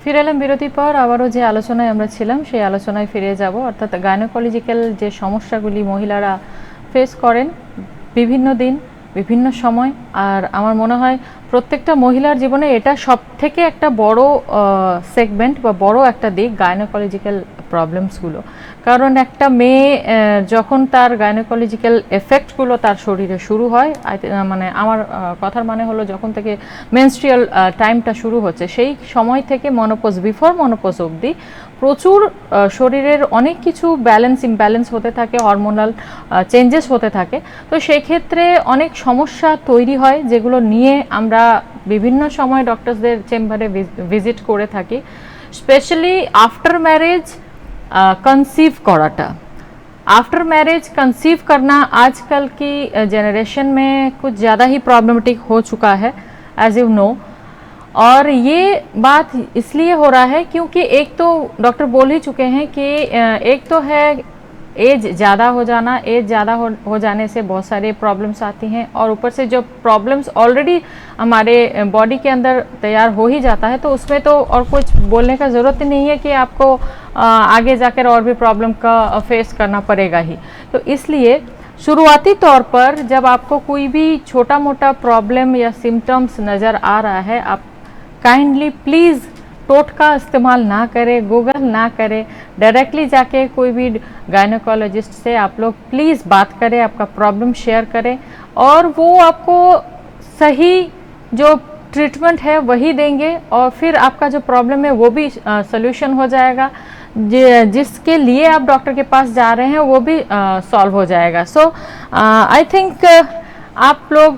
ফিরে এলাম বিরতির পর। আবারও যে আলোচনায় আমরা ছিলাম সেই আলোচনায় ফিরে যাব, অর্থাৎ গাইনোকোলজিক্যাল যে সমস্যাগুলি মহিলারা ফেস করেন বিভিন্ন দিন বিভিন্ন সময়। আর আমার মনে হয় প্রত্যেকটা মহিলার জীবনে এটা সব থেকে একটা বড় সেগমেন্ট বা বড় একটা দিক গাইনোকোলজিক্যাল প্রবলেমসগুলো। কারণ একটা মেয়ে যখন তার গাইনোকোলজিক্যাল এফেক্টগুলো তার শরীরে শুরু হয়, মানে আমার কথার মানে হলো যখন থেকে মেনস্ট্রুয়াল টাইমটা শুরু হচ্ছে সেই সময় থেকে মনোপজ, বিফোর মনোপজ অবধি প্রচুর শরীরের অনেক কিছু ব্যালেন্স ইমব্যালেন্স হতে থাকে, হরমোনাল চেঞ্জেস হতে থাকে। তো সেই ক্ষেত্রে অনেক সমস্যা তৈরি হয়, যেগুলো নিয়ে আমরা বিভিন্ন সময় ডক্টরসদের চেম্বারে ভিজিট করে থাকি। Specially after marriage conceive karate, after marriage conceive करना आजकल की जनरेशन में कुछ ज़्यादा ही प्रॉब्लमेटिक हो चुका है, एज यू नो। और ये बात इसलिए हो रहा है क्योंकि एक तो डॉक्टर बोल ही चुके हैं कि एक तो है एज ज़्यादा हो जाना, एज ज़्यादा हो जाने से बहुत सारे प्रॉब्लम्स आती हैं, और ऊपर से जो प्रॉब्लम्स ऑलरेडी हमारे बॉडी के अंदर तैयार हो ही जाता है, तो उसमें तो और कुछ बोलने का ज़रूरत ही नहीं है कि आपको आगे जाकर और भी प्रॉब्लम का फेस करना पड़ेगा ही। तो इसलिए शुरुआती तौर पर जब आपको कोई भी छोटा मोटा प्रॉब्लम या सिम्टम्स नज़र आ रहा है, आप काइंडली प्लीज़ टोटका इस्तेमाल ना करें, गूगल ना करें, डायरेक्टली जाके कोई भी गायनेकोलॉजिस्ट से आप लोग प्लीज़ बात करें, आपका प्रॉब्लम शेयर करें, और वो आपको सही जो ट्रीटमेंट है वही देंगे, और फिर आपका जो प्रॉब्लम है वो भी सॉल्यूशन हो जाएगा, जिसके लिए आप डॉक्टर के पास जा रहे हैं वो भी सॉल्व हो जाएगा। सो आई थिंक आप लोग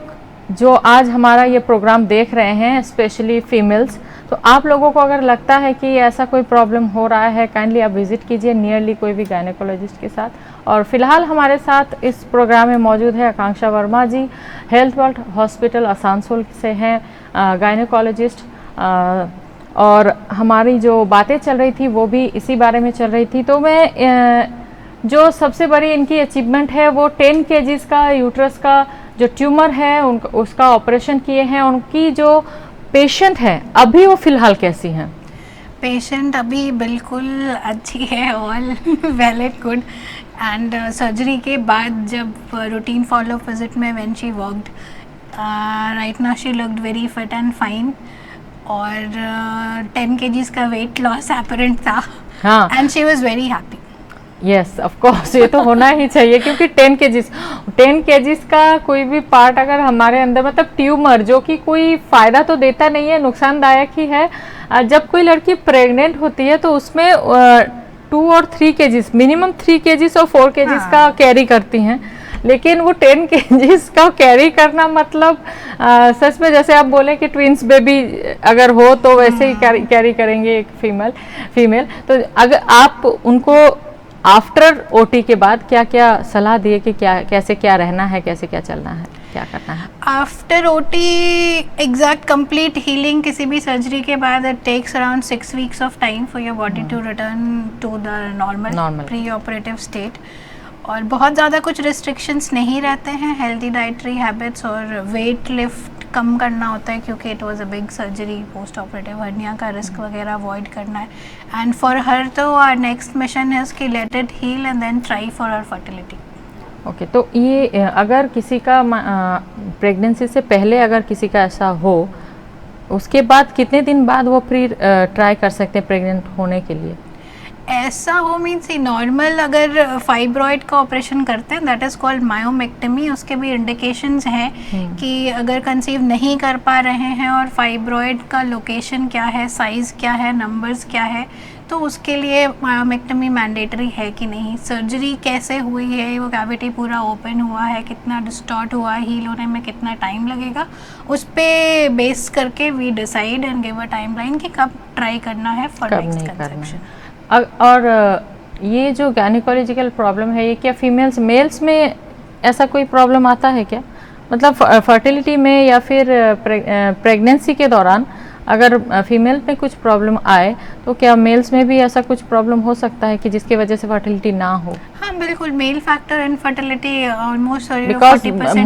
जो आज हमारा ये प्रोग्राम देख रहे हैं, स्पेशली फीमेल्स, तो आप लोगों को अगर लगता है कि ऐसा कोई प्रॉब्लम हो रहा है, काइंडली आप विजिट कीजिए नियरली कोई भी गायनेकोलॉजिस्ट के साथ। और फिलहाल हमारे साथ इस प्रोग्राम में मौजूद है आकांक्षा वर्मा जी, हेल्थ वर्ल्ड हॉस्पिटल आसानसोल से हैं गायनेकोलॉजिस्ट, और हमारी जो बातें चल रही थी वो भी इसी बारे में चल रही थी। तो मैं जो सबसे बड़ी इनकी अचीवमेंट है वो 10 kgs का यूट्रस का जो ट्यूमर है उसका ऑपरेशन किए हैं। उनकी जो पेशेंट है अभी वो फिलहाल कैसी हैं? पेशेंट अभी बिल्कुल अच्छी है, all well and good. And surgery के बाद जब रूटीन फॉलोअप विजिट में when she walked, right now she looked very fit and fine, और 10 kgs का वेट लॉस एपरेंट था, हाँ and she was very happy. Yes of course, ये तो होना ही चाहिए क्योंकि 10 kgs का कोई भी पार्ट अगर हमारे अंदर, मतलब ट्यूमर जो कि कोई फायदा तो देता नहीं है, नुकसानदायक ही है। जब कोई लड़की प्रेग्नेंट होती है तो उसमें 2 और 3 kgs, मिनिमम 3 kgs और 4 kgs का कैरी करती हैं, लेकिन वो 10 kgs का कैरी करना मतलब सच में जैसे आप बोले कि ट्विंस बेबी अगर हो तो वैसे ही कैरी करेंगे एक फीमेल। तो अगर आप उनको आफ्टर ओटी के बाद क्या क्या सलाह दिए कि कैसे क्या रहना है, कैसे क्या चलना है, क्या करना है? After OT exact complete healing किसी भी सर्जरी के बाद it takes around 6 weeks of time for your body to return to the normal preoperative state. और बहुत ज़्यादा कुछ रिस्ट्रिक्शंस नहीं रहते हैं, हेल्दी डाइटरी हैबिट्स और वेट लिफ्ट कम करना होता है क्योंकि it was a big surgery, postoperative hernia का रिस्क वगैरह अवॉइड करना है। एंड फॉर हर तो आवर नेक्स्ट मिशन है कि let it heal and then try for her fertility. Okay, तो ये अगर किसी का प्रेगनेंसी से पहले अगर किसी का ऐसा हो, उसके बाद कितने दिन बाद वो ट्राई कर सकते हैं प्रेग्नेंट होने के लिए? ऐसा हो मीन्स नॉर्मल अगर फाइब्रॉइड का ऑपरेशन करते हैं दैट इज़ कॉल्ड मायोमेक्टमी, उसके भी इंडिकेशंस हैं कि अगर कंसीव नहीं कर पा रहे हैं और फाइब्रॉइड का लोकेशन क्या है, साइज़ क्या है, नंबर्स क्या है, तो उसके लिए मायोमेक्टमी मैंडेटरी है कि नहीं, सर्जरी कैसे हुई है, वो कैविटी पूरा ओपन हुआ है, कितना डिस्टॉर्ट हुआ है, हील होने में कितना टाइम लगेगा, उस पे बेस करके we decide and give a timeline कि कब ट्राई करना है फॉर नेक्स्ट कंसेप्शन। और ये जो गायनिकोलॉजिकल प्रॉब्लम है, ये क्या फीमेल्स मेल्स में ऐसा कोई प्रॉब्लम आता है क्या? मतलब फर्टिलिटी में या फिर प्रेगनेंसी के दौरान अगर फीमेल में कुछ प्रॉब्लम आए तो क्या मेल्स में भी ऐसा कुछ प्रॉब्लम हो सकता है कि जिसकी वजह से फर्टिलिटी ना हो? हाँ बिल्कुल, mail factor in fertility almost because 40%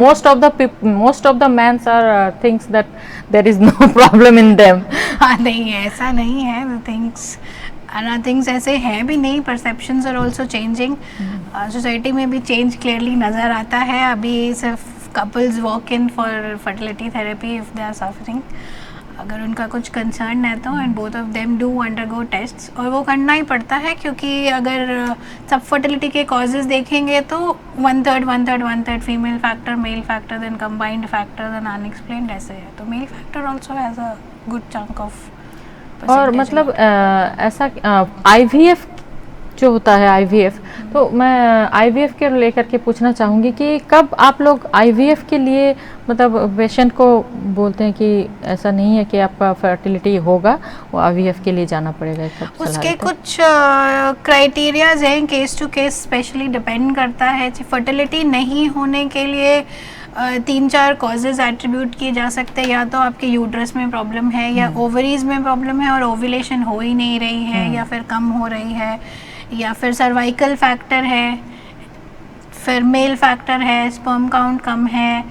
most of the men are thinks that there is no problem in them. हाँ नहीं, ऐसा नहीं है, थिंग्स ऐसे हैं भी नहीं, perceptions are also changing, society में भी चेंज क्लियरली नज़र आता है। अभी सिर्फ couples walk in for fertility therapy if they are suffering, अगर उनका कुछ कंसर्न है तो, and both of them do undergo tests, और वो करना ही पड़ता है क्योंकि अगर सब फर्टिलिटी के कॉजेज देखेंगे तो 1/3 female factor, male factor, then combined factor, then unexplained, ऐसे है। तो male factor also has a good chunk of. और मतलब ऐसा IVF जो होता है IVF, तो मैं IVF के लेकर के पूछना चाहूँगी कि कब आप लोग IVF के लिए मतलब पेशेंट को बोलते हैं कि ऐसा नहीं है कि आपका फर्टिलिटी होगा, वो IVF के लिए जाना पड़ेगा? उसके कुछ क्राइटेरियाज हैं, case to case specially depend करता है। फर्टिलिटी नहीं होने के लिए 3-4 कॉजेज एट्रीब्यूट किए जा सकते हैं, या तो आपके यूट्रस में प्रॉब्लम है, या ओवरीज में प्रॉब्लम है और ओव्यूलेशन हो ही नहीं रही है, या फिर कम हो रही है, या फिर सर्वाइकल फैक्टर है, फिर मेल फैक्टर है, स्पर्म काउंट कम है,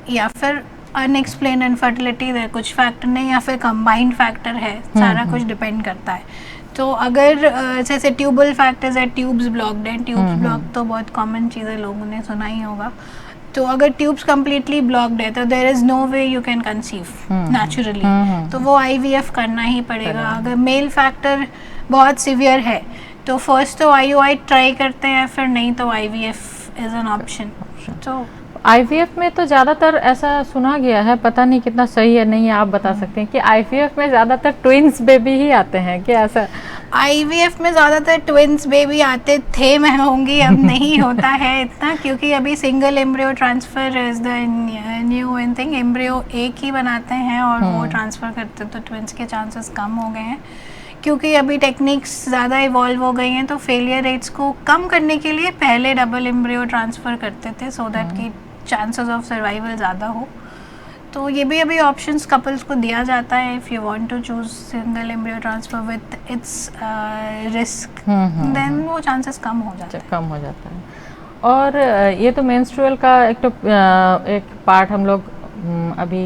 या फिर अनएक्सप्लेन्ड इनफर्टिलिटी है, कुछ फैक्टर नहीं, या फिर कंबाइंड फैक्टर है, सारा कुछ डिपेंड करता है। तो अगर जैसे ट्यूबल फैक्टर्स है, ट्यूब्स ब्लॉक्ड हैं, ट्यूब्स ब्लॉक तो बहुत कॉमन चीज़ है, लोगों ने सुना ही होगा। तो अगर ट्यूब्स कम्प्लीटली ब्लॉक्ड है तो there is no way you can conceive naturally, तो वो IVF करना ही पड़ेगा। अगर मेल फैक्टर बहुत सीवियर है तो फर्स्ट तो IUI ट्राई करते हैं, फिर नहीं तो IVF इज़ एन ऑप्शन। तो IVF में तो ज़्यादातर ऐसा सुना गया है, पता नहीं कितना सही है नहीं, आप बता सकते हैं कि IVF में ज़्यादातर ट्विंस बेबी ही आते हैं क्या? ऐसा IVF में ज़्यादातर ट्विंस बेबी आते थे, मैं कहूँगी अब नहीं होता है इतना, क्योंकि अभी single embryo transfer is the new in thing. Embryo एक ही बनाते हैं और वो ट्रांसफ़र करते, तो ट्विंस के चांसेस कम हो गए हैं क्योंकि अभी टेक्निक्स ज़्यादा इवॉल्व हो गई हैं। तो फेलियर रेट्स को कम करने के लिए पहले डबल एम्ब्रियो ट्रांसफ़र करते थे सो दैट कि चांसेस ऑफ सर्वाइवल ज़्यादा हो। तो ये भी अभी ऑप्शंस कपल्स को दिया जाता है, if you want to choose single embryo transfer with its risk, then वो चांसेस कम हो जाते हैं। और ये तो मेंस्ट्रुअल का एक पार्ट हम लोग अभी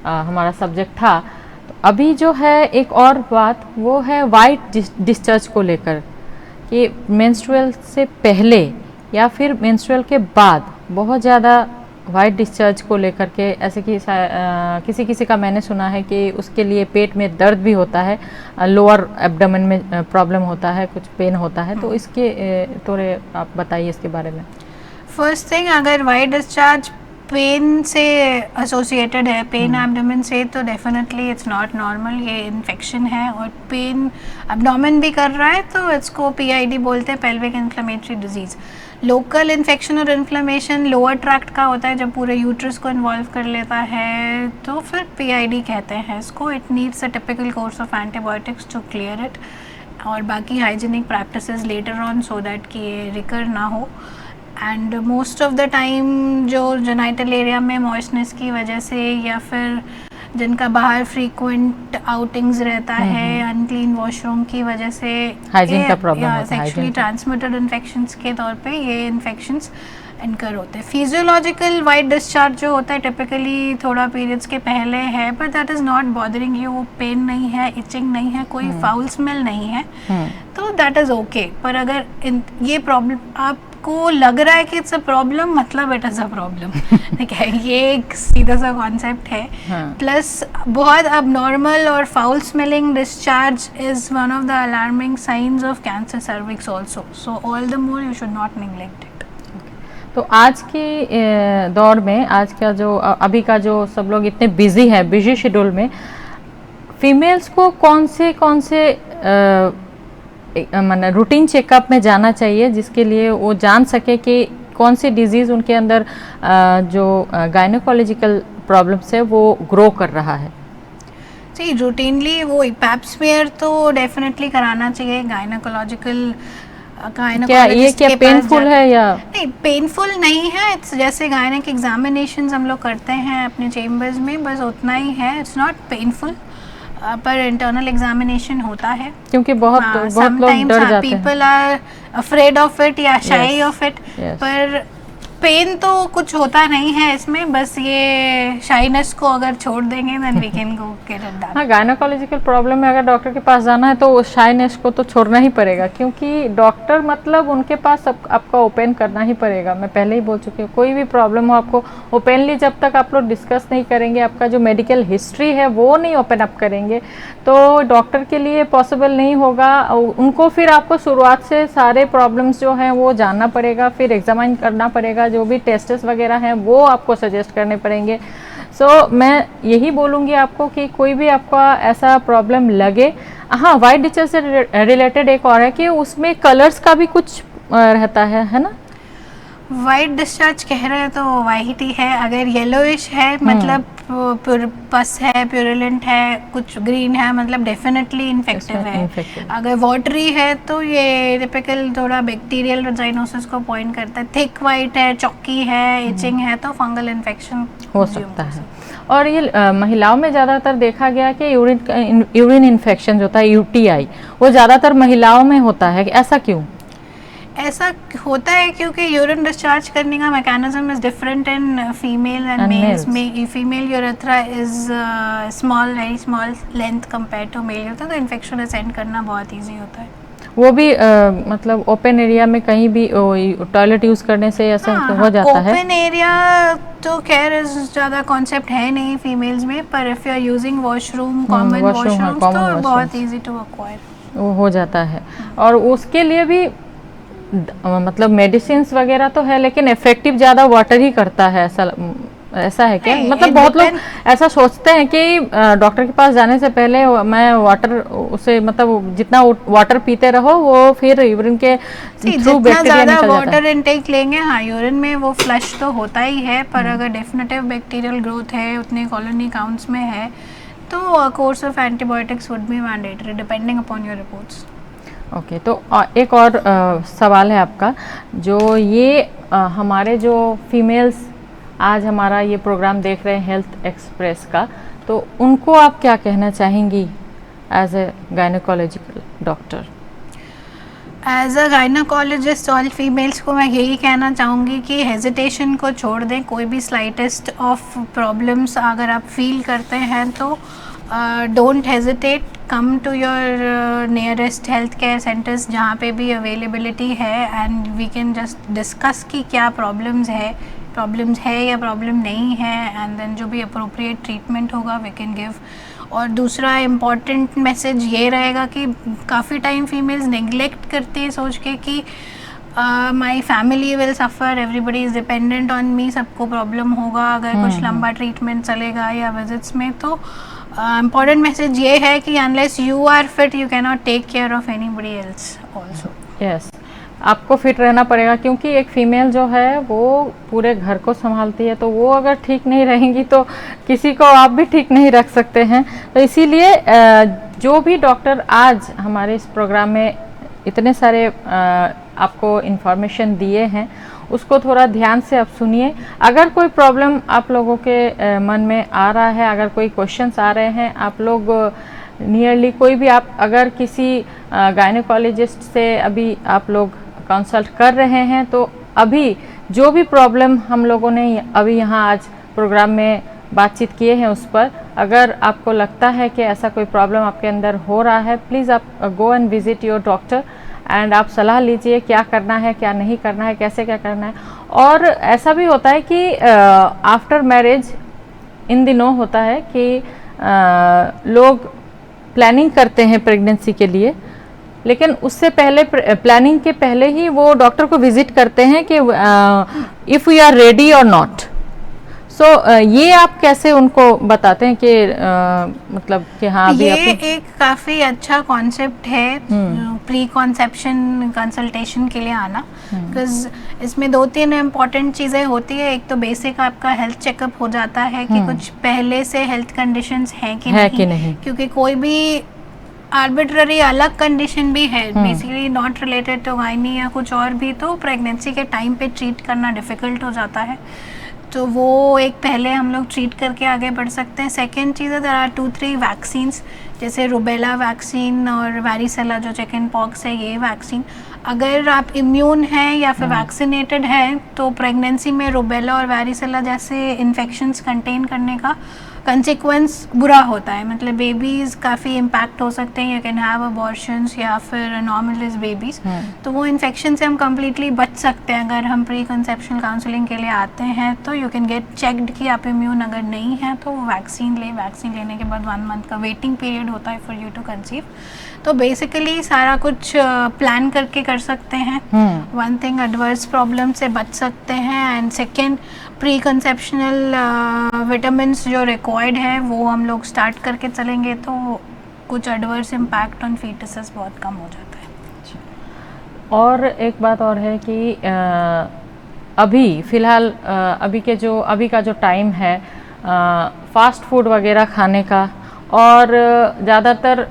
हमारा सब्जेक्ट था। तो अभी जो है एक और बात वो है वाइट डिस्चार्ज को लेकर, कि मेंस्ट्रुअल से पहले या फिर मेंस्ट्रुअल के बाद बहुत ज़्यादा वाइट डिस्चार्ज को लेकर के ऐसे कि किसी किसी का मैंने सुना है कि उसके लिए पेट में दर्द भी होता है, लोअर एब्डोमेन में प्रॉब्लम होता है, कुछ पेन होता है, तो इसके थोड़े आप बताइए इसके बारे में। फर्स्ट थिंग, अगर वाइट डिस्चार्ज पेन से एसोसिएटेड है, पेन एब्डोमेन से, तो डेफिनेटली इट्स नॉट नॉर्मल, ये इन्फेक्शन है। और पेन एब्डोमेन भी कर रहा है तो इसको पीआईडी बोलते हैं, pelvic inflammatory disease. Local infection और इन्फ्लेमेशन लोअर ट्रैक्ट का होता है, जब पूरे यूट्रस को इन्वॉल्व कर लेता है तो फिर पीआईडी कहते हैं इसको। It needs a typical course of antibiotics to clear it, और बाकी hygienic practices later on so that कि ये रिकर ना हो। And most of the time जो जेनाइटल एरिया में मॉइस्टनेस की वजह से, या फिर जिनका बाहर फ्रीक्वेंट आउटिंग्स रहता है, अनक्लीन वॉशरूम की वजह से, हाइजीन का प्रॉब्लम होता है, सेक्सुअली ट्रांसमिटेड इन्फेक्शंस के तौर पे ये इन्फेक्शंस इनकर होते हैं। फिजियोलॉजिकल वाइट डिस्चार्ज जो होता है टिपिकली थोड़ा पीरियड्स के पहले है, but that is not bothering you, वो पेन नहीं है, इचिंग नहीं है, कोई फाउल स्मेल नहीं है, तो दैट इज़ ओके। पर अगर ये प्रॉब्लम आपको लग रहा है कि इट्स अ प्रॉब्लम, मतलब इट इज़ अ प्रॉब्लम, ठीक है, ये एक सीधा सा कॉन्सेप्ट है। प्लस बहुत अब नॉर्मल और foul smelling discharge is one of the alarming science of cancer cervix also, so all the more you should not neglect it. तो आज के दौर में, आज का जो अभी का जो सब लोग इतने बिजी है, बिजी शेड्यूल में फीमेल्स को कौन से मतलब रूटीन चेकअप में जाना चाहिए, जिसके लिए वो जान सके कि कौन सी डिजीज़ उनके अंदर जो गायनोकोलॉजिकल प्रॉब्लम्स है वो ग्रो कर रहा है? जी, रूटीनली वो पैप स्मीयर तो डेफिनेटली कराना चाहिए। गायनोकोलॉजिकल क्या ये क्या पेनफुल है या नहीं? पेनफुल नहीं है, इट्स जैसे गायनेक एग्जामिनेशंस हम लोग करते हैं अपने चेम्बर्स में, बस उतना ही है। इट्स नॉट पेनफुल, पर इंटरनल एग्जामिनेशन होता है, क्योंकि बहुत लोग डर जाते हैं, people are afraid of it या शाई ऑफ इट, पर पेन तो कुछ होता नहीं है इसमें, बस ये शाइनेस को अगर छोड़ देंगे then we can go get it done. हाँ, गायनोकोलॉजिकल प्रॉब्लम में अगर डॉक्टर के पास जाना है तो शाइनेस को तो छोड़ना ही पड़ेगा, क्योंकि डॉक्टर मतलब उनके पास आपका ओपन करना ही पड़ेगा। मैं पहले ही बोल चुकी हूँ, कोई भी प्रॉब्लम हो आपको ओपनली जब तक आप लोग डिस्कस नहीं करेंगे, आपका जो मेडिकल हिस्ट्री है वो नहीं ओपन अप करेंगे, तो डॉक्टर के लिए पॉसिबल नहीं होगा। उनको फिर आपको शुरुआत से सारे प्रॉब्लम्स जो हैं वो जानना पड़ेगा, फिर एग्जामाइन करना पड़ेगा, जो भी टेस्ट्स वगैरह हैं वो आपको सजेस्ट करने पड़ेंगे। सो मैं यही बोलूँगी आपको कि कोई भी आपका ऐसा प्रॉब्लम लगे, हाँ, वाइट डिस्चार्ज से रिलेटेड एक और है कि उसमें कलर्स का भी कुछ रहता है ना? वाइट डिस्चार्ज कह रहे हैं तो वाइट ही है। अगर येलोइश है मतलब पस है, प्यूरिलेंट है, कुछ ग्रीन है, मतलब डेफिनेटली इन्फेक्टिव है। अगर वाटरी है तो ये टिपिकल थोड़ा बैक्टीरियल वजाइनोसिस को पॉइंट करता है। थिक वाइट है, चौकी है, इचिंग है तो फंगल इन्फेक्शन हो सकता है। और ये महिलाओं में ज़्यादातर देखा गया कि यूरिन इन्फेक्शन जो होता है, यूटीआई, वो ज़्यादातर महिलाओं में होता है, ऐसा क्यों? ऐसा होता है क्योंकि यूरिन डिस्चार्ज करने का mechanism is different in female and males. Female urethra is small, very small length compare to male urethra, तो इन्फेक्शन असेंड करना बहुत इजी होता है। वो भी मतलब ओपन एरिया में कहीं भी टॉयलेट यूज करने से ऐसा हो जाता है? ओपन एरिया तो खैर ज़्यादा कॉन्सेप्ट है नहीं फीमेल्स में, पर if you are using washroom, common washroom तो बहुत इजी टू एक्वायर, वो हो जाता है। और उसके लिए भी मतलब मेडिसिन्स वगैरह तो है, लेकिन इफेक्टिव ज़्यादा वाटर ही करता है, ऐसा है क्या? मतलब बहुत लोग ऐसा सोचते हैं कि डॉक्टर के पास जाने से पहले मैं वाटर उसे मतलब जितना वाटर पीते रहो वो फिर यूरिन के थ्रू बैक्टीरिया निकल जाता है। वाटर इनटेक लेंगे, हाँ, यूरिन में वो फ्लश तो होता ही है, पर अगर डेफिनेटिव बैक्टीरियल ग्रोथ है, उतने कॉलोनी काउंट्स में है, तो course of antibiotics would be mandatory depending upon your reports. Okay, तो एक और सवाल है आपका, जो ये हमारे जो फीमेल्स आज हमारा ये प्रोग्राम देख रहे हैं हेल्थ एक्सप्रेस का, तो उनको आप क्या कहना चाहेंगी as a gynaecological doctor? As a gynaecologist all females को मैं यही कहना चाहूँगी कि हेजिटेशन को छोड़ दें। कोई भी स्लाइटेस्ट ऑफ प्रॉब्लम्स अगर आप फील करते हैं तो don't hesitate, come to your nearest health care centres जहाँ पे भी अवेलेबिलिटी है, and we can just discuss कि क्या प्रॉब्लम्स है, प्रॉब्लम्स है या प्रॉब्लम नहीं है, एंड देन जो भी अप्रोप्रिएट ट्रीटमेंट होगा वी कैन गिव। और दूसरा इम्पॉर्टेंट मैसेज ये रहेगा कि काफ़ी टाइम फीमेल्स नेग्लेक्ट करती है सोच के कि my family will suffer, everybody is dependent on me, सबको प्रॉब्लम होगा अगर कुछ लंबा ट्रीटमेंट चलेगा या विजिट्स में। तो इम्पॉर्टेंट मैसेज ये है कि unless you are fit you can not take care of anybody else also. Yes, आपको फिट रहना पड़ेगा, क्योंकि एक फीमेल जो है वो पूरे घर को संभालती है, तो वो अगर ठीक नहीं रहेंगी तो किसी को आप भी ठीक नहीं रख सकते हैं। तो इसीलिए जो भी डॉक्टर आज हमारे इस प्रोग्राम में इतने सारे आपको इन्फॉर्मेशन दिए हैं उसको थोड़ा ध्यान से आप सुनिए। अगर कोई प्रॉब्लम आप लोगों के मन में आ रहा है, अगर कोई क्वेश्चंस आ रहे हैं, आप लोग नियरली कोई भी आप अगर किसी गायनेकोलॉजिस्ट से अभी आप लोग कंसल्ट कर रहे हैं, तो अभी जो भी प्रॉब्लम हम लोगों ने अभी यहाँ आज प्रोग्राम में बातचीत किए हैं उस पर अगर आपको लगता है कि ऐसा कोई प्रॉब्लम आपके अंदर हो रहा है, प्लीज़ आप go and visit your doctor and आप सलाह लीजिए क्या करना है, क्या नहीं करना है, कैसे क्या करना है। और ऐसा भी होता है कि आफ्टर मैरिज इन दिनों होता है कि लोग प्लानिंग करते हैं प्रेगनेंसी के लिए, लेकिन उससे पहले प्लानिंग के पहले ही वो डॉक्टर को विजिट करते हैं कि इफ़ वी आर रेडी और नॉट। सो ये आप कैसे उनको बताते हैं कि मतलब कि हाँ अभी ये एक काफ़ी अच्छा कॉन्सेप्ट है प्री कॉन्सेप्शन कंसल्टेशन के लिए आना, बिकॉज इसमें 2-3 इम्पॉर्टेंट चीज़ें होती है। एक तो बेसिक आपका हेल्थ चेकअप हो जाता है कि कुछ पहले से हेल्थ कंडीशंस हैं कि नहीं, क्योंकि कोई भी आर्बिट्ररी अलग कंडीशन भी है basically not related to gynae या कुछ और भी, तो प्रेगनेंसी के टाइम पे ट्रीट करना डिफ़िकल्ट हो जाता है। तो वो एक पहले हम लोग ट्रीट करके आगे बढ़ सकते हैं। सेकेंड चीज़ है, देयर आर 2-3 वैक्सीन्स जैसे रुबेला वैक्सीन और वैरिसेला जो चिकन पॉक्स है, ये वैक्सीन अगर आप इम्यून हैं या फिर वैक्सीनेटेड हैं तो प्रेगनेंसी में रुबेला और वैरिसेला जैसे इन्फेक्शंस कंटेन करने का कंसिक्वेंस बुरा होता है, मतलब बेबीज़ काफ़ी इम्पैक्ट हो सकते हैं, यू कैन हैव अबॉर्शंस या फिर नॉर्मलिस बेबीज़। तो वो इन्फेक्शन से हम कम्प्लीटली बच सकते हैं अगर हम प्री कंसेप्शनल काउंसलिंग के लिए आते हैं। तो यू कैन गेट चेक्ड कि आप इम्यून अगर नहीं है तो वैक्सीन लेने के बाद 1 मंथ का वेटिंग पीरियड होता है फॉर यू टू कंसीव। तो बेसिकली सारा कुछ प्लान करके कर सकते हैं। वन थिंग, एडवर्स प्रॉब्लम से बच सकते हैं, and second pre conceptional vitamins जो रिक्वायर्ड है वो हम लोग स्टार्ट करके चलेंगे तो कुछ एडवर्स इम्पैक्ट ऑन फीटसेस बहुत कम हो जाता है। और एक बात और है कि अभी फ़िलहाल अभी का जो टाइम है फास्ट फूड वगैरह खाने का, और ज़्यादातर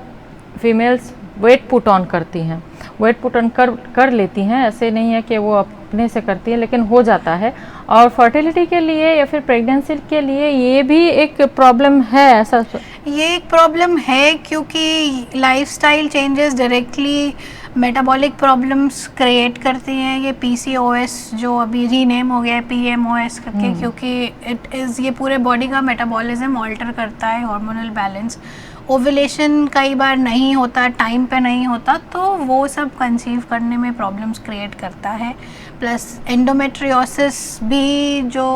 फीमेल्स वेट पुट ऑन करती हैं, वेट पुट ऑन कर लेती हैं, ऐसे नहीं है कि वो अपने से करती है, लेकिन हो जाता है। और फर्टिलिटी के लिए या फिर प्रेगनेंसी के लिए ये भी एक प्रॉब्लम है, ऐसा ये एक प्रॉब्लम है क्योंकि lifestyle changes directly metabolic problems create करती हैं। ये PCOS जो अभी रीनेम हो गया है PMOS करके, क्योंकि ये पूरे बॉडी का मेटाबॉलिज्म ऑल्टर करता है, हार्मोनल बैलेंस। ओवुलेशन कई बार नहीं होता, टाइम पे नहीं होता, तो वो सब कंसीव करने में प्रॉब्लम्स क्रिएट करता है। प्लस एंडोमेट्रियोसिस भी जो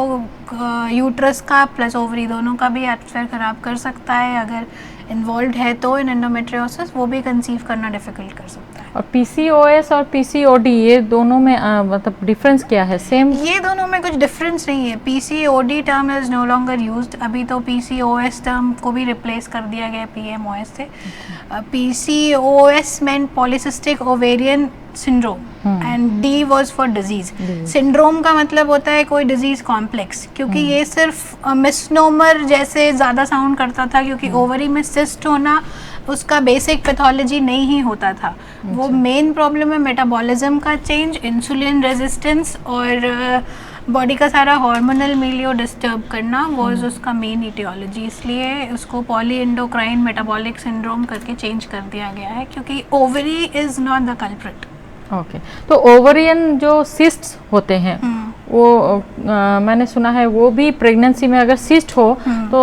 यूट्रस का प्लस ओवरी दोनों का भी एटमॉस्फेयर ख़राब कर सकता है अगर इन्वॉल्व है तो इन एंडोमेट्रियोसिस, वो भी कंसीव करना डिफ़िकल्ट कर सकता है। और PCOS और PCOD ये दोनों में मतलब डिफरेंस क्या है? सेम? ये दोनों में कुछ डिफरेंस नहीं है। PCOD term is no longer used, अभी तो PCOS टर्म को भी रिप्लेस कर दिया गया PMOS से। PCOS meant polycystic ovarian syndrome and D was for disease. Syndrome का मतलब होता है कोई डिजीज कॉम्प्लेक्स, क्योंकि ये सिर्फ मिसनोमर जैसे ज़्यादा साउंड करता था, क्योंकि ओवरी में सिस्ट होना उसका बेसिक पैथोलॉजी नहीं ही होता था। वो मेन प्रॉब्लम है मेटाबॉलिज्म का चेंज, इंसुलिन रेजिस्टेंस और बॉडी का सारा हार्मोनल मिलियो डिस्टर्ब करना वाज उसका मेन इटियोलॉजी, इसलिए उसको पॉलीएंडोक्राइन मेटाबॉलिक सिंड्रोम करके चेंज कर दिया गया है, क्योंकि ovary is not the culprit. Okay, तो ओवरियन जो सिस्ट्स होते हैं वो मैंने सुना है वो भी प्रेगनेंसी में अगर सिस्ट हो तो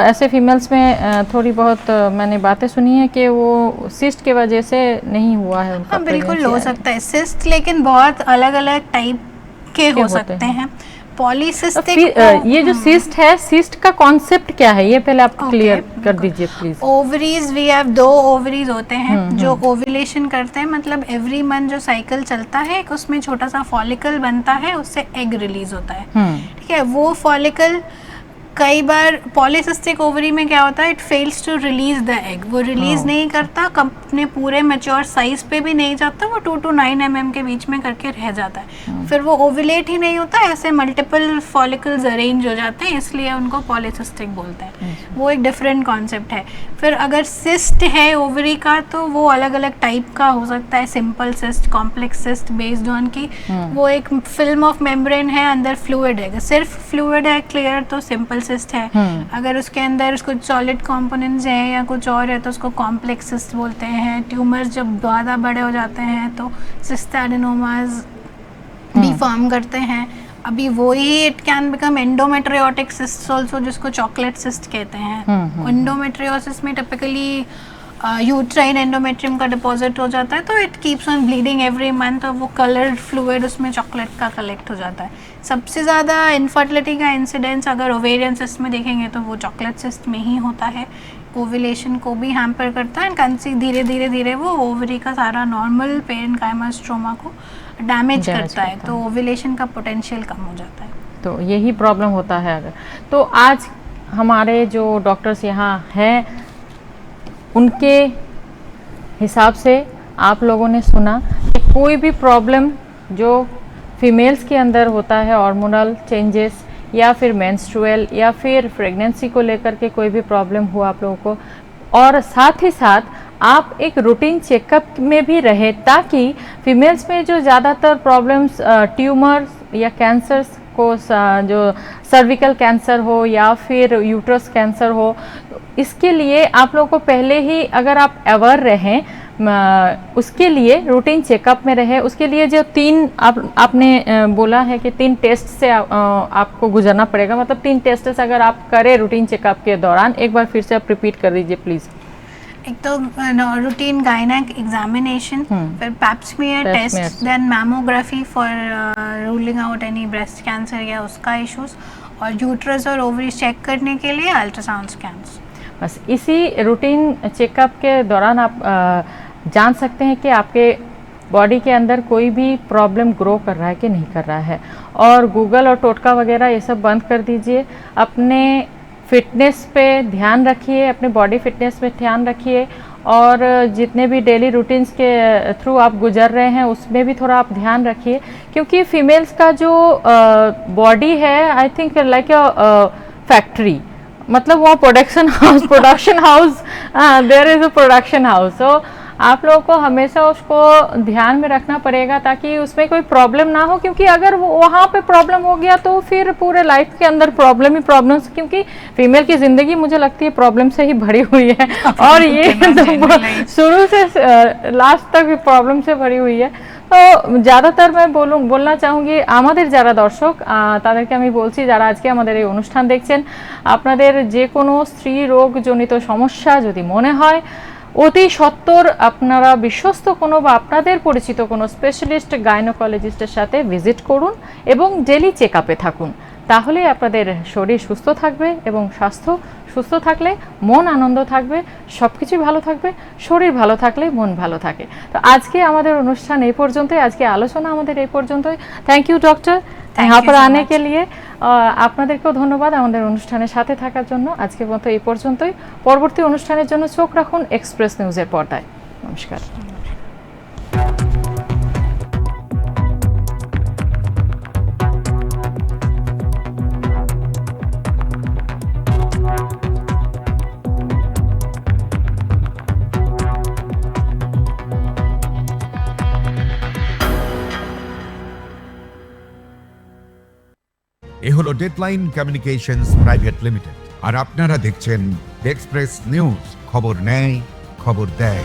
ऐसे फीमेल्स में थोड़ी बहुत मैंने बातें सुनी है कि वो सिस्ट के वजह से नहीं हुआ है उनका। बिल्कुल हो सकता है सिस्ट, लेकिन बहुत अलग अलग टाइप के हो सकते हैं। पॉलीसिस्टिक ये जो सिस्ट है, सिस्ट का कॉन्सेप्ट क्या है, ये पहले आप क्लियर कर दीजिए please. Ovaries, we have 2 ovaries होते हैं जो ओव्यूलेशन करते हैं, मतलब एवरी मंथ जो साइकिल चलता है उसमें छोटा सा फॉलिकल बनता है, उससे एग रिलीज होता है। ठीक है, वो फॉलिकल कई बार पॉलीसिस्टिक ओवरी में क्या होता है, it fails to release the egg, वो रिलीज नहीं करता, अपने पूरे मैच्योर साइज पे भी नहीं जाता, वो 2 to 9 mm के बीच में करके रह जाता है, फिर वो ओवुलेट ही नहीं होता, ऐसे मल्टीपल फॉलिकल्स अरेंज हो जाते हैं, इसलिए उनको पॉलीसिस्टिक बोलते हैं। वो एक डिफरेंट कॉन्सेप्ट है। फिर अगर सिस्ट है ओवरी का तो वो अलग अलग टाइप का हो सकता है, simple cyst, complex cyst, based on की वो एक फिल्म ऑफ मेम्ब्रेन है, अंदर फ्लूइड है, सिर्फ फ्लूइड है क्लियर तो सिंपल सिस्ट है, अगर उसके अंदर कुछ सॉलिड कंपोनेंट्स हैं या कुछ और है तो उसको कॉम्प्लेक्स सिस्ट बोलते हैं। ट्यूमर्स जब ज़्यादा बड़े हो जाते हैं तो सिस्ट एडेनोमास डिफॉर्म करते हैं। अभी वही it can become endometriotic cyst also, जिसको चॉकलेट सिस्ट कहते हैं। एंडोमेट्रियोसिस में टिपिकली यूट्राइन एंडोमेट्रियम का डिपॉजिट हो जाता है, तो it keeps on bleeding every month और वो कलर्ड फ्लूइड उसमें चॉकलेट का कलेक्ट हो जाता है। सबसे ज़्यादा इनफर्टिलिटी का इंसिडेंस अगर ओवेरियन सिस्ट में देखेंगे तो वो चॉकलेट सिस्ट में ही होता है। ओव्यूलेशन को भी हैम्पर करता है, कंसीव धीरे धीरे वो ओवरी का सारा नॉर्मल पेरेन्काइमा स्ट्रोमा को डैमेज करता है, तो ओव्यूलेशन का पोटेंशियल कम हो जाता है। तो यही प्रॉब्लम होता है। अगर तो आज हमारे जो डॉक्टर्स यहाँ हैं उनके हिसाब से आप लोगों ने सुना कि कोई भी प्रॉब्लम जो फीमेल्स के अंदर होता है, हार्मोनल चेंजेस या फिर मेंस्ट्रुअल या फिर प्रेगनेंसी को लेकर के कोई भी प्रॉब्लम हुआ आप लोगों को, और साथ ही साथ आप एक रूटीन चेकअप में भी रहे, ताकि फीमेल्स में जो ज़्यादातर प्रॉब्लम्स ट्यूमर्स या कैंसर्स को, जो सर्विकल कैंसर हो या फिर यूट्रस कैंसर हो, इसके लिए आप लोगों को पहले ही अगर आप अवेयर रहें, उसके लिए रूटीन चेकअप में रहे। उसके लिए जो 3 आपने बोला है कि 3 टेस्ट से आपको गुजरना पड़ेगा, मतलब 3 टेस्ट अगर आप करें रूटीन चेकअप के दौरान, एक बार फिर से आप रिपीट कर दीजिए प्लीज़। एक तो रूटीन गायनेक एग्जामिनेशन, फिर pap smear test, then mammography for ruling out any breast cancer या उसका इश्यूज, और यूट्रस और ओवरी चेक करने के लिए अल्ट्रासाउंड स्कैन्स। बस इसी रूटीन चेकअप के दौरान आप जान सकते हैं कि आपके बॉडी के अंदर कोई भी प्रॉब्लम ग्रो कर रहा है कि नहीं कर रहा है। और गूगल और टोटका वगैरह ये सब बंद कर दीजिए, अपने फिटनेस पे ध्यान रखिए, अपने बॉडी फिटनेस पे ध्यान रखिए, और जितने भी डेली रूटीन्स के थ्रू आप गुजर रहे हैं उसमें भी थोड़ा आप ध्यान रखिए, क्योंकि फीमेल्स का जो बॉडी है, I think like a factory, मतलब वो production house there is a production house. So आप लोगों को हमेशा उसको ध्यान में रखना पड़ेगा ताकि उसमें कोई प्रॉब्लम ना हो, क्योंकि अगर वो वहाँ पे प्रॉब्लम हो गया तो फिर पूरे लाइफ के अंदर प्रॉब्लम ही प्रॉब्लम्स, क्योंकि फीमेल की ज़िंदगी मुझे लगती है प्रॉब्लम से ही भरी हुई है, और ये शुरू से लास्ट तक भी प्रॉब्लम से भरी हुई है। तो ज़्यादातर मैं बोलना चाहूँगी আমাদের যারা দর্শক তাদেরকে আমি বলছি, যারা আজকে আমাদের এই অনুষ্ঠান দেখছেন, আপনাদের যে কোনো স্ত্রী রোগজনিত সমস্যা যদি মনে হয়, অতি সত্বর আপনারা বিশ্বস্ত কোনো বা আপনাদের পরিচিত কোনো স্পেশালিস্ট গাইনোকোলজিস্টের সাথে ভিজিট করুন এবং ডেলি চেকআপে থাকুন, তাহলে আপনাদের শরীর সুস্থ থাকবে এবং স্বাস্থ্য সুস্থ থাকলে মন আনন্দ থাকবে, সব কিছুই ভালো থাকবে। শরীর ভালো থাকলে মন ভালো থাকে। তো আজকে আমাদের অনুষ্ঠান এই পর্যন্তই, আজকে আলোচনা আমাদের এই পর্যন্তই। থ্যাংক ইউ ডক্টর यहाँ पर आने के लिए। আপনাদেরকেও ধন্যবাদ আমাদের অনুষ্ঠানের সাথে থাকার জন্য। আজকে মতো এই পর্যন্তই। পরবর্তী অনুষ্ঠানের জন্য চোখ রাখুন এক্সপ্রেস নিউজের পর্দায়। নমস্কার। এ হলো ডেডলাইন কমিউনিকেশনস প্রাইভেট লিমিটেড, আর আপনারা দেখছেন এক্সপ্রেস নিউজ, খবর নেয় খবর দেয়।